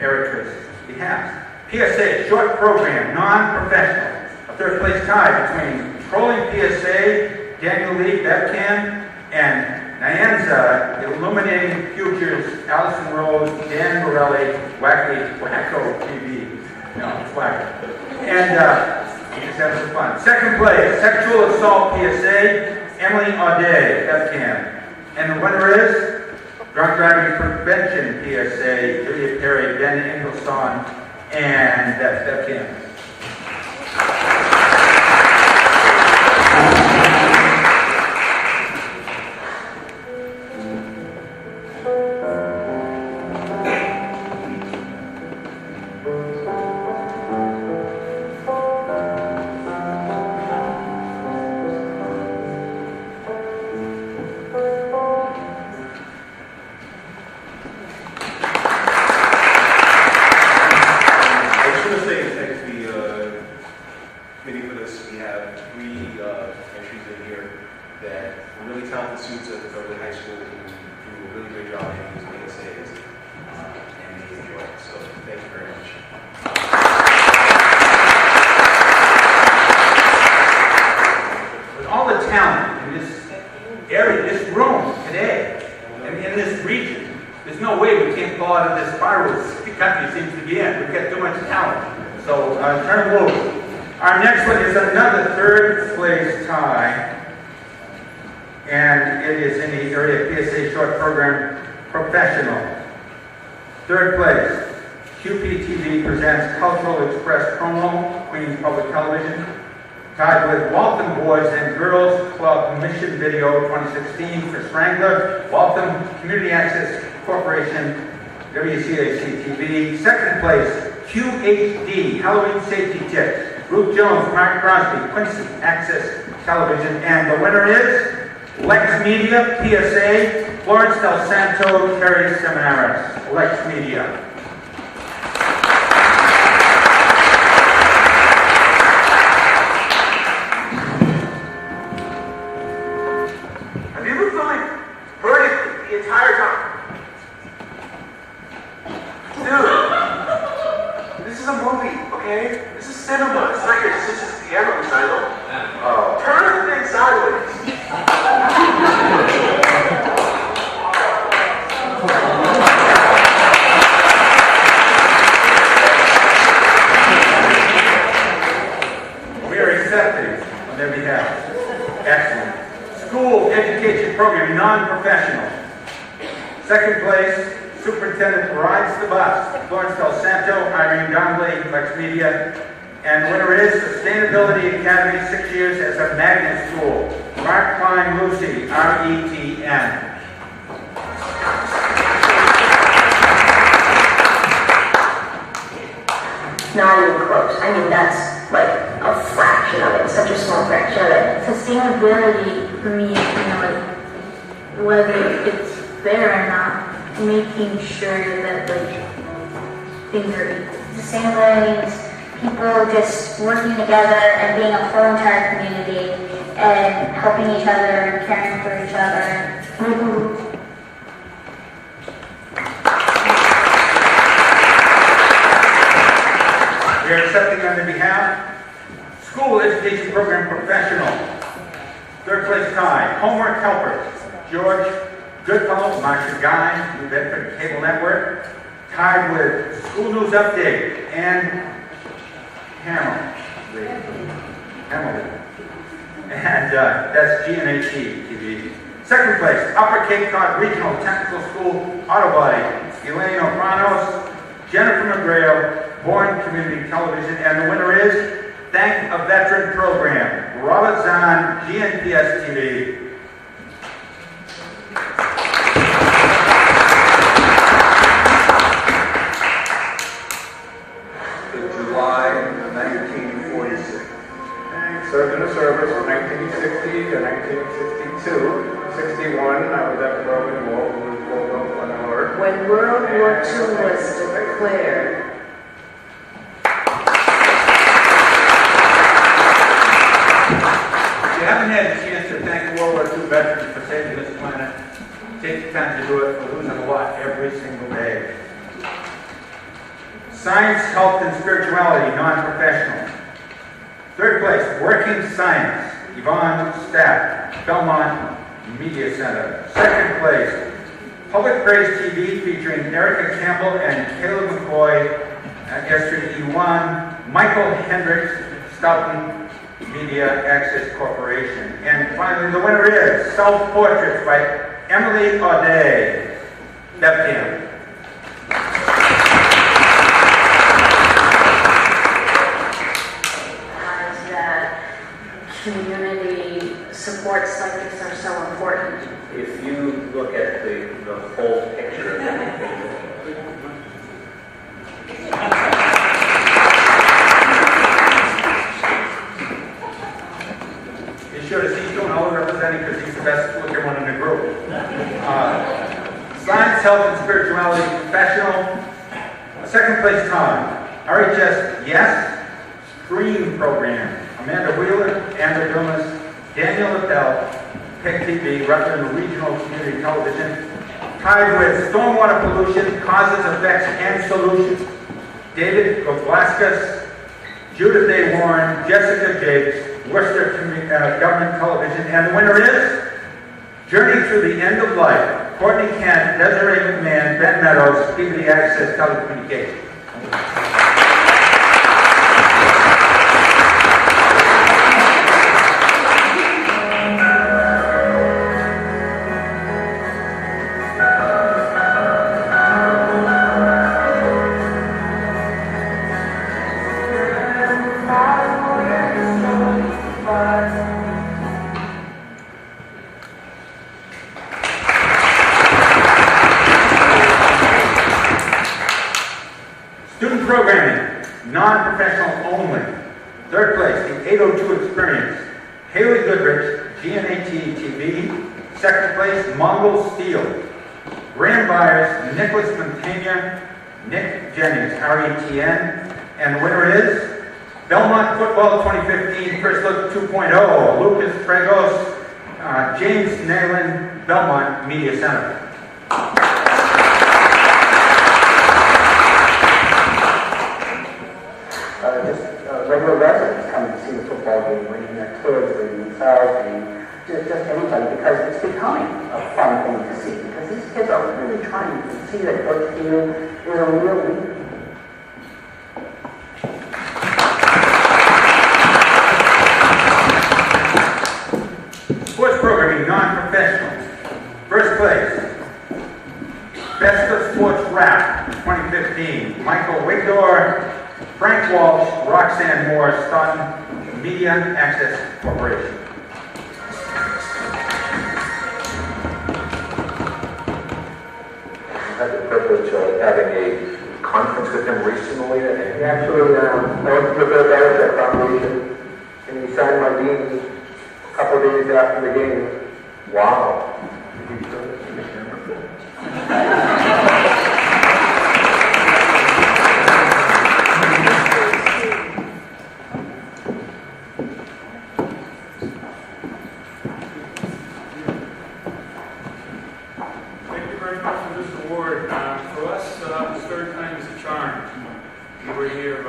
Erica's behalf. PSA, short program, non-professional. A third place tie between Trolling PSA, Daniel Lee, Bevcam, and Nyanza, Illuminating Futures, Allison Rose, Dan Borelli, Wacko TV. No, it's Wacko. And just having some fun. Second place, Sexual Assault PSA, Emily Audet, Bevcam. And the winner is Drunk Driving Prevention PSA, Julia Perry, Ben Ingleson, and that's Bevcam. really talented students at the Beverly High School who do a really great job in these ASAs, and they enjoy it. So thank you very much. With all the talent in this area, this room today, and in this region, there's no way we can't fall out of this spiral the country seems to be in. We've got too much talent. So turn it over. Our next one is another third place tie, and it is in the area of PSA short program professional. Third place, QPTV presents Cultural Express promo, Queens Public Television, tied with Waltham Boys and Girls Club Mission Video 2016 for Strangler, Waltham Community Access Corporation, WCAC-TV. Second place, QHD, Halloween Safety Tips, Ruth Jones, Mark Crosby, Quincy Access Television, and the winner is Lex Media, PSA, Florence Del Santo, Terry Seminaris. Lex Media. Have you ever felt like burning the entire time? Dude, this is a movie, okay? This is cinema. It's not your sister's piano recital. Oh. Turn the thing sideways. We are accepting on their behalf. Excellent. School education program, non-professional. Second place, Superintendent Rides the Bus, Florence Del Santo, Irene Donnelly, Lex Media. And the winner is Sustainability Academy, 6 years as a magnet school. Mark Klein Lucy, RETN. Not even close. I mean, that's like a fraction of it, such a small fraction of it. Sustainability for me, like, whether it's fair or not, making sure that, like, things are equal. Sustainability is people just working together and being a whole entire community and helping each other and caring for each other. We are accepting on their behalf School Education Program Professional. Third place tie, Homework Helper, George Goodfellow, Marcia Guy, New Bedford Cable Network, tied with School News Update and Hamilton. And that's GNHE TV. Second place, Upper Cape Cod Regional Technical School Auto Body, Elaine O'Branos, Jennifer McGrail, Bourne Community Television, and the winner is Thank a Veteran Program, Robert Zahn, GNPS TV. July 1946. Served in the service from 1960 to 1962. 61, I was at the Roman Wall, When World War II was declared, If you haven't had a chance to thank World War II veterans for saving this planet, take the time to do it. We're losing a lot every single day. Science, Health, and Spirituality, non-professional. Third place, Working Science, Yvonne Stapp, Belmont Media Center. Second place, Public Praise TV featuring Erica Campbell and Caleb McCoy at Yesterday E1, Michael Hendricks, Stoughton Media Access Corporation. And finally, the winner is Self-Portraits by Emily Audet, DevCam. Community supports like this are so important. If you look at the whole picture of everything, Be sure to see Joe representing because he's the best looking one in the group. Science, Health, and Spirituality Professional. Second place time, RHS Yes Screen Program. Amanda Wheeler, Amber Dumas, Daniel Liddell, TV, Rutland Regional Community Television, tied with stormwater pollution, causes, effects, and solutions. David Goblaskas, Judith A. Warren, Jessica Jakes, Worcester Government Television, and the winner is Journey Through the End of Life, Courtney Kent, Desiree McMahon, Ben Meadows, PBD Access Telecommunications. Student programming, non-professional only. Third place, the 802 Experience, Haley Goodrich, GNAT TV. Second place, Mongol Steel. Graham Byers, Nicholas Montaigne, Nick Jennings, RETN. And the winner is Belmont Football 2015 First Look 2.0, Lucas Tragos, James Nayland, Belmont Media Center. Regular residents coming to see the football game, bringing their kids, bringing themselves, bringing just anybody, because it's becoming a fun thing to see. Because these kids are really trying to see that Coach Field is a real leader. Sports programming, non-professional. First place, Best of Sports Rap 2015, Michael Wigdor, Frank Walsh, Roxanne Moore, Staunton Media Access Corporation. I had the privilege of having a conference with him recently, and He actually, I went to the Bill Belichick Foundation, and he signed my jeans a couple of days after the game. wow. Thank you very much for this award. For us, the third time is a charm. We were here,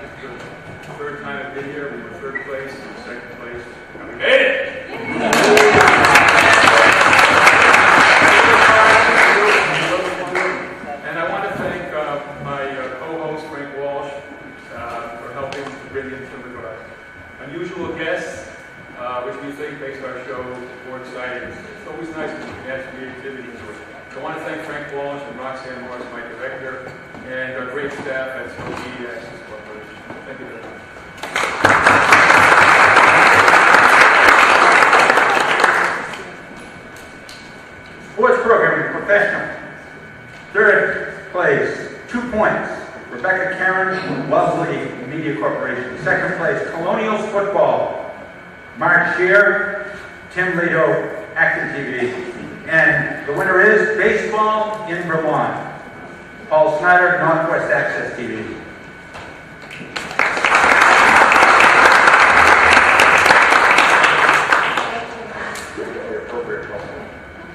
this is the third time I've been here. We were third place, we were second place, and we made it! And I want to thank my co-host, Frank Walsh, for helping to bring in some of our unusual guests, which we think makes our show more exciting. It's always nice when we can add some creativity to it. So I want to thank Frank Walsh and Roxanne Morris, my director, and our great staff at Media Access Corporation. Thank you very much. Sports programming, professional. Third place, 2 points, Rebecca Karen, Wellesley Media Corporation. Second place, Colonials Football, Mark Shear, Tim Leto, Acton TV. And the winner is Baseball in Vermont, Paul Snyder, Northwest Access TV.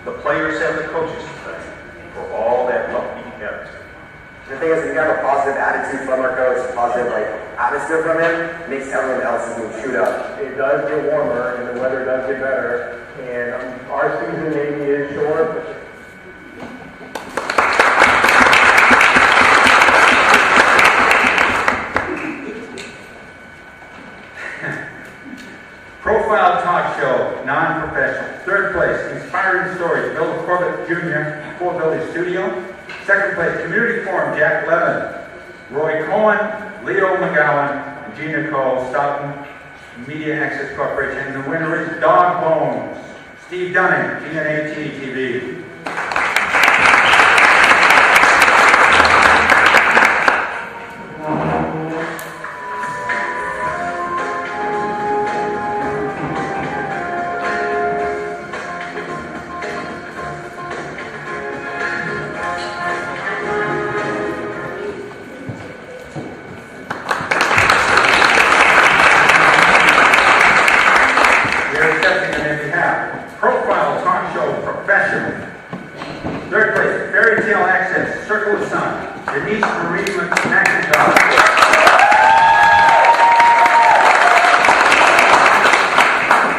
The players and the coaches today for all that love being together. The thing is, if you have a positive attitude from our coach, a positive atmosphere from him, it makes everyone else's mood shoot up. It does get warmer, and the weather does get better, and our season maybe is short, but Profile Talk Show, non-professional. Third place, Inspiring Stories, Bill Corbett Jr., Four Village Studio. Second place, Community Forum, Jack Levin, Roy Cohen, Leo McGowan, and Gina Cole, Stoughton Media Access Corporation. And the winner is Dog Bones, Steve Dunning, GNAT TV. Show Professional. Third place, Fairy Tale Access, Circle of Sun, Denise Marie McIntosh.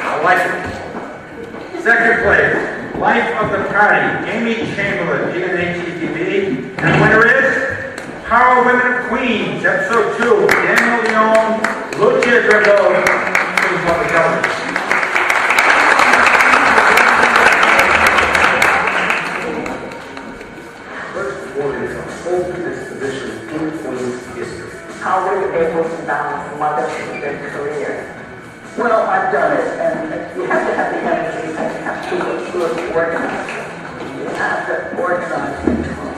I like it. Second place, Life of the Party, Amy Chamberlain, GNHTV. And the winner is Power Women of Queens, Episode 2, Daniel Leon, Lucia Drago, Queens Public Television. How were you able to balance motherhood and career? Well, I've done it, and you have to have the energy, and you have to be organized. You have to organize control.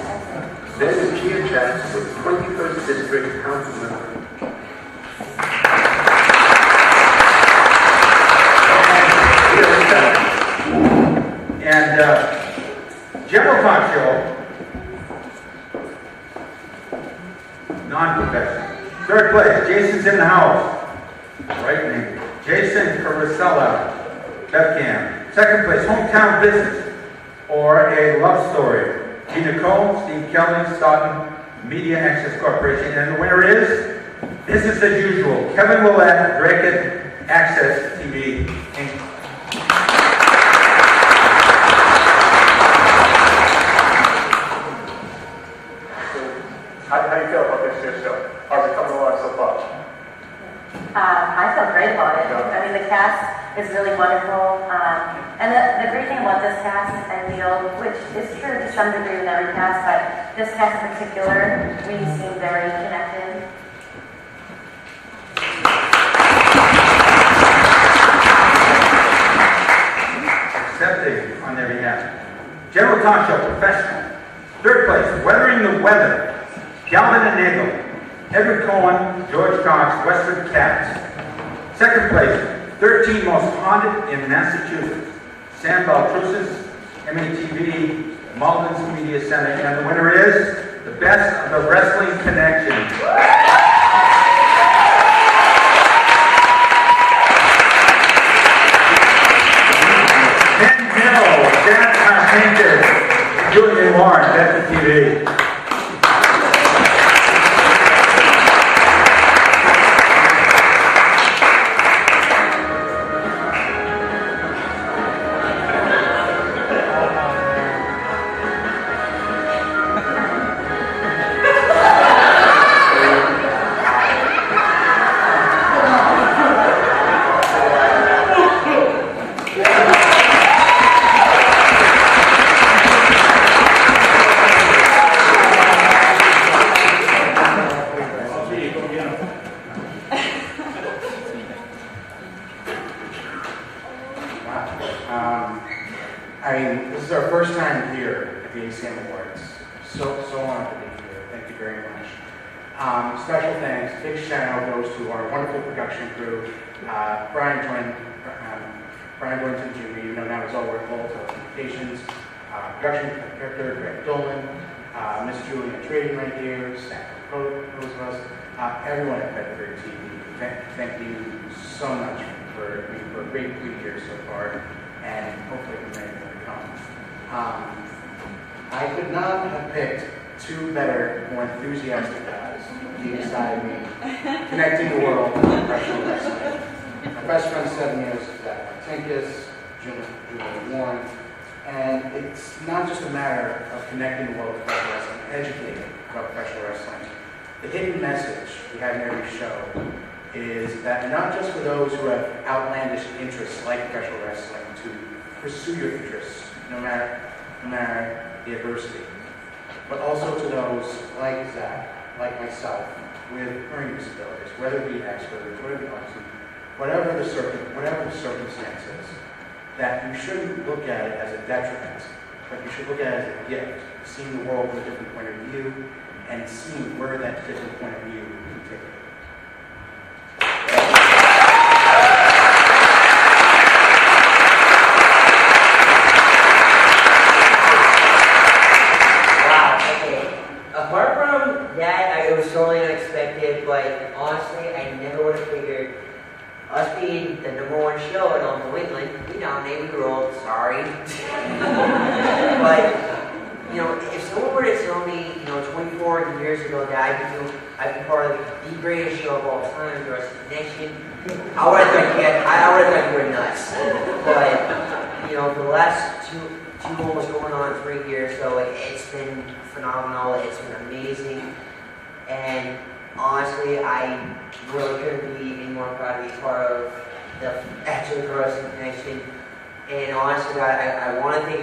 Then is Kia Chats with 21st District Council member. And General Talk Show, non-professional. Third place, Jason's in the house. Right name. Jason Carusella, Bevcam. Second place, Hometown Business, or A Love Story. Gina Cole, Steve Kelly, Stoughton Media Access Corporation. And the winner is, business as usual, Kevin Willett, Drake Access TV, Inc. How do you feel about this year's show? How's it coming along so far? I feel great about it. I mean, the cast is really wonderful. And the great thing about this cast, I feel, which is true to some degree with every cast, but this cast in particular, we seem very connected. Accepting on their behalf. General Talk Show Professional. Third place, Weathering the Weather. Galvin and Nagel. Edward Cohen, George Cox, Westford Cats. Second place, 13 Most Haunted in Massachusetts. Sam Baltrusis, MATV, Malden's Media Center. And the winner is the Best of the Wrestling Connection. Ken Hill, Dan Carpenter, Julian Warren, Becky TV. This is our first time here at the ACM Awards. So honored to be here. Thank you very much. Special thanks, big shout out goes to our wonderful production crew. Brian joined to Jimmy, even though now he's all work full telecommunications. Production director Greg Dolan, Miss Julian Trading right here, Staff Roosevelt, everyone at Bedford TV. Thank you so much for a great 3 years so far, and hopefully many more to come. I could not have picked two better, more enthusiastic guys to be beside me, connecting the world with professional wrestling. My best friend 7 years is Zach Martinkus, Julian Warren, and it's not just a matter of connecting the world with professional wrestling, educating about professional wrestling. The hidden message we have in every show is that not just for those who have outlandish interests like professional wrestling to pursue your interests, no matter the adversity, but also to those like Zach, like myself, with learning disabilities, whether it be experts, whether it be autism, whatever the circumstances, that you shouldn't look at it as a detriment, but you should look at it as a gift, seeing the world from a different point of view, and seeing where that different point of view can take you. Apart from that, it was totally unexpected, but honestly, I never would have figured us being the #1 show in all New England, we dominated the world, sorry. But, you know, if someone were to tell me, you know, 24 years ago that I'd be part of the greatest show of all time, the rest of the nation, I would have thought you were nuts. But, you know, for the last two almost going on 3 years, so it's been phenomenal. It's been amazing. And honestly, I really couldn't be any more proud to be part of the actual Wrestling Connection. And honestly, I want to thank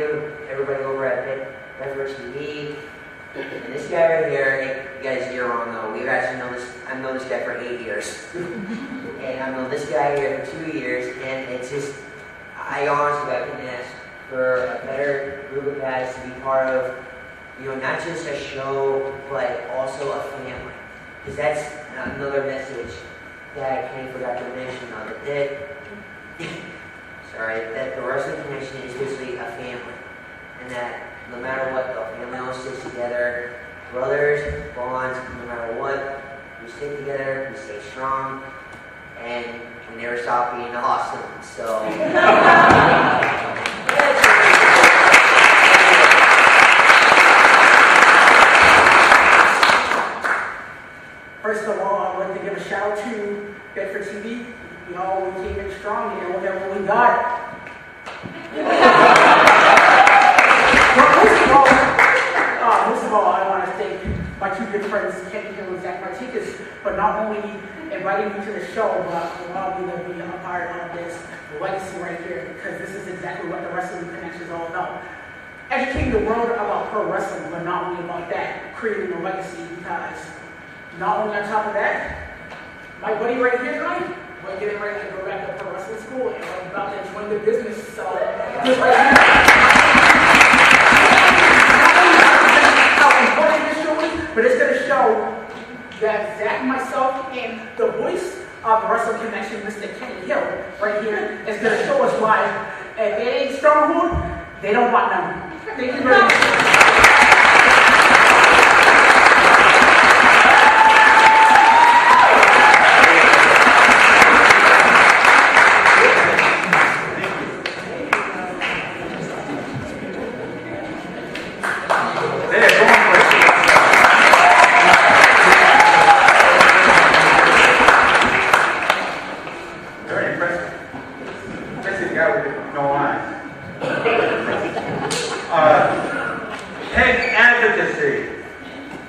everybody over at Bedford TV. And this guy right here, you guys, you're wrong though. We've actually known this. I've known this guy for 8 years, and I've known this guy here for 2 years. And it's just, I honestly, I couldn't ask for a better group of guys to be part of. You know, not just a show, but also a family. Because that's another message that I kind of forgot to mention. That the Wrestling Connection is basically a family, and that no matter what, the family always sticks together. Brothers, bonds, no matter what, we stick together, we stay strong, and we never stop being awesome. So. First of all, I'd like to give a shout out to Bedford TV. You know, we came in strong here, we'll get what we got. Most of all, I want to thank my two good friends, Kenny Hill and Zach Martinez, for not only inviting me to the show, but allowing me to be a part of this legacy right here, because this is exactly what the Wrestling Connection is all about. Educating the world about pro wrestling, but not only about that, creating a legacy, because not only on top of that, my buddy right here tonight, we're getting ready to go back to pro wrestling school, and we're about to join the business, so just right here. How important this show is, but it's going to show that Zach, myself, and the voice of the Wrestling Connection, Mr. Kenny Hill, right here, is going to show us why, if they ain't stronghold, they don't want none. Thank you very much.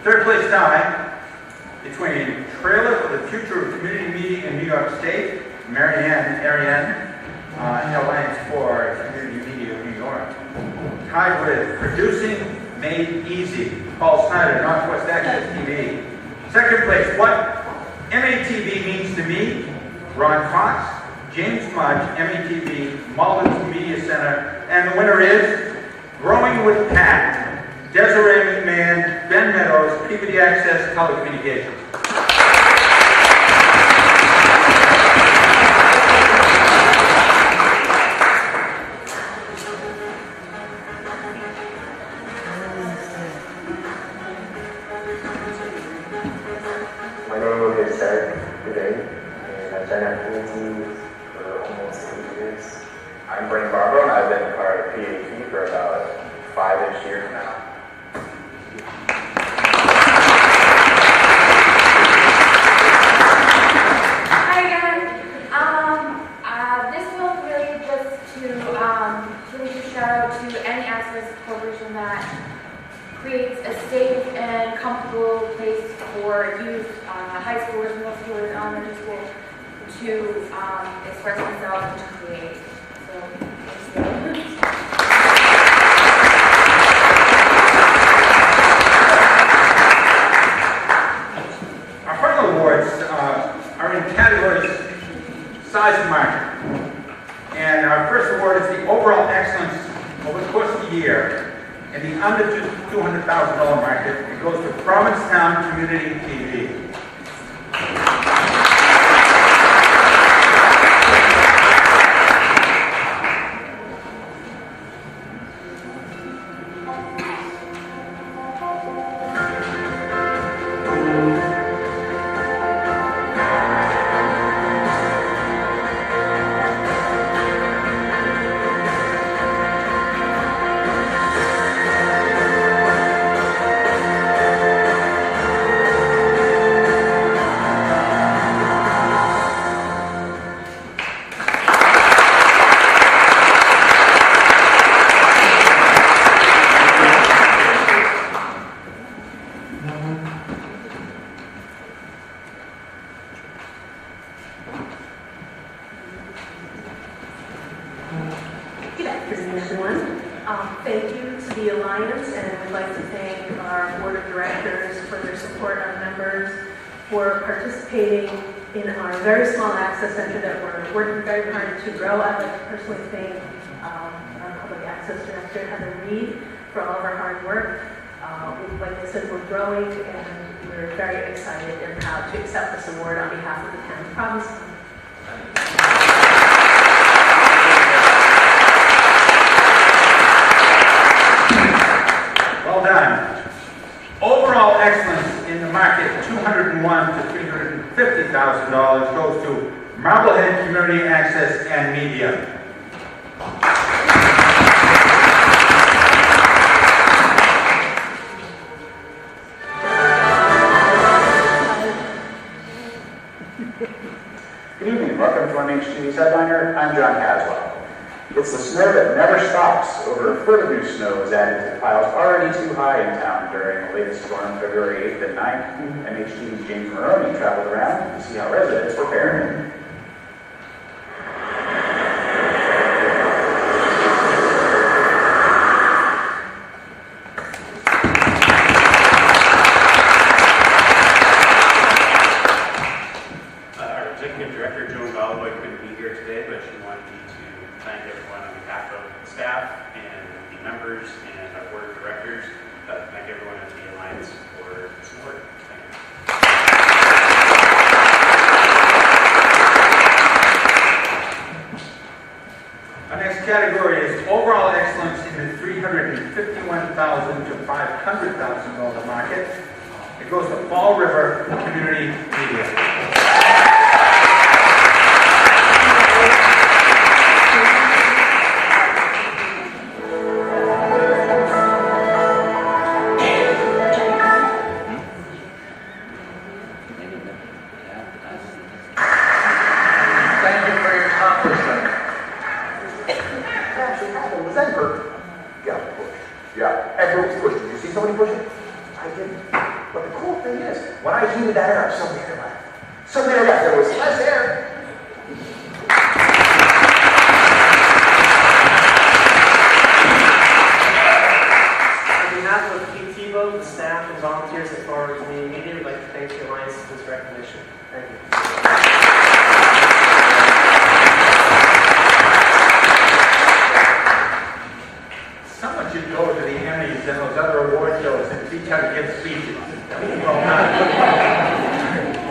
Third place tie between Trailer for the Future of Community Media in New York State, Ariane, Alliance for Community Media of New York. Tied with Producing Made Easy, Paul Snyder, Northwest Access TV. Second place, What MATV Means to Me, Ron Fox, James Mudge, MATV, Malden's Media Center, and the winner is Growing with Pat, Desiree McMahon, Ben Meadows, Peabody Access Telecommunications. My name is Eric today, and I've been at PAT for almost 8 years. I'm Brent Barbaro, and I've been part of PAT for about 5-ish years now. Creates a safe and comfortable place for youth, high schoolers, middle schoolers, and elementary school to express themselves and to create. So, our final awards are in categories size and market. And our first award is the overall excellence over the course of the year. In the under $200,000 market, it goes to Provincetown Community TV. thank you to the Alliance, and we'd like to thank our Board of Directors for their support, our members, for participating in our very small access center that we're working very hard to grow. I'd like to personally thank our Public Access Director, Heather Reed, for all of our hard work. Like I said, we're growing, and we're very excited and proud to accept this award on behalf of the town of Provincetown. Well done. Overall excellence in the market, $201,000 to $350,000 goes to Marblehead Community Access and Media. Good evening, welcome to our Main Street Headliner. I'm John Caswell. It's the snow that never stops. Over a foot of new snow is added to the piles already too high in town during the latest storm, February 8th and 9th. MHT's James Maroney traveled around to see how residents were faring. Category is overall excellence in the $351,000 to $500,000 market. It goes to Fall River Community Media.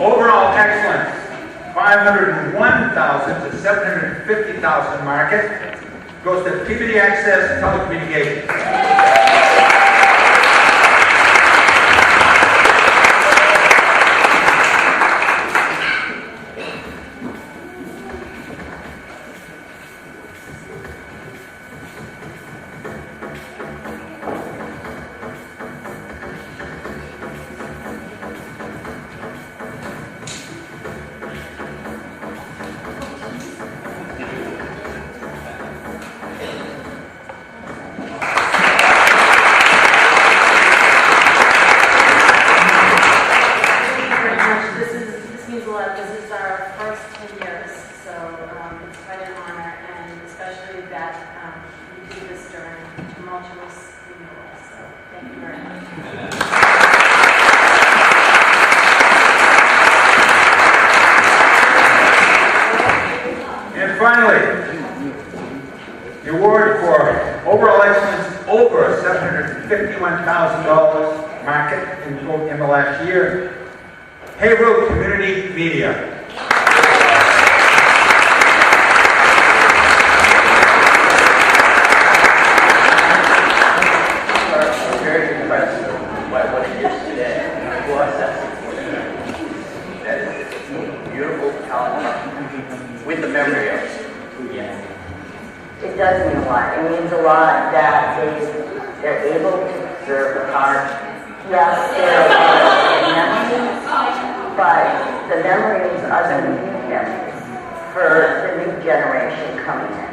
Overall excellence, $501,000 to $750,000 market goes to Peabody Access Telecommunications. $51,000 market in the last year. Haverhill Community Media. I'm very impressed by what it is today. That is a beautiful talent with the memory of it. It does mean a lot. It means a lot that they're able to preserve the art. Yes, there are memories, but the memories are the new memories for the new generation coming in.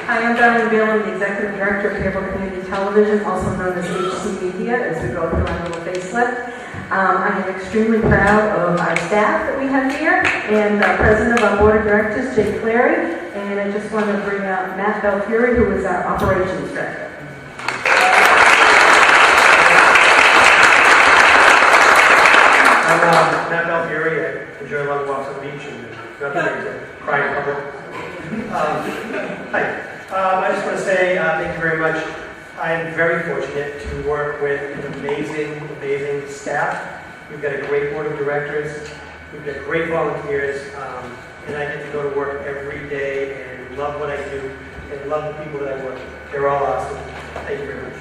Hi, I'm Darlene Bielan, the Executive Director of Haverhill Community Television, also known as HC Media, as we go through our little facelift. I am extremely proud of our staff that we have here and our president of our board of directors, Jay Clary, and I just want to bring out Matt Belfiore, who is our operations director. I'm Matt Belfiore. I enjoy long walks on the beach and nothing to cry in public. Hi. I just want to say thank you very much. I am very fortunate to work with an amazing staff. We've got a great board of directors. We've got great volunteers. And I get to go to work every day and love what I do and love the people that I work with. They're all awesome. Thank you very much.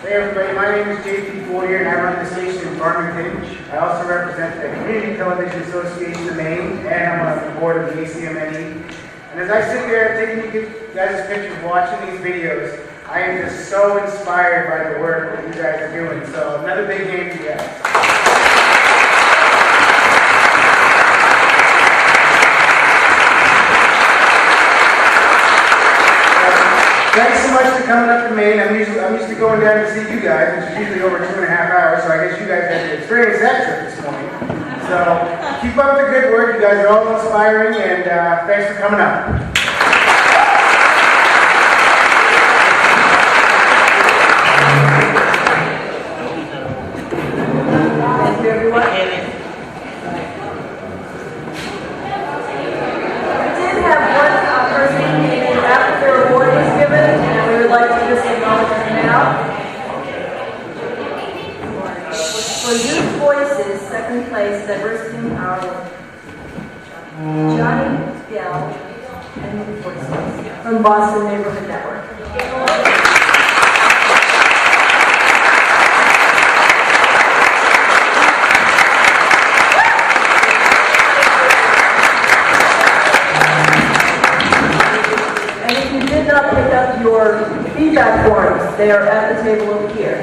Hey everybody, my name is JP Boyer and I run the station in Farmington. I also represent the Community Television Association of Maine and I'm on the board of the ACM-NE. And as I sit there taking you guys' pictures, watching these videos, I am just so inspired by the work that you guys are doing. So another big game to you guys. Thanks so much for coming up to Maine. I'm used to going down to see you guys, which is usually over 2.5 hours, so I guess you guys had to experience that trip this morning. So keep up the good work. You guys are all inspiring, and thanks for coming up. Thank you, everyone. We did have one person after their award was given, and we would like to just acknowledge them now. For Youth Voices, second place, Diversity Empowerment. Johnny Dell and Youth Voices from Boston Neighborhood Network. And if you did not pick up your feedback forms, they are at the table over here.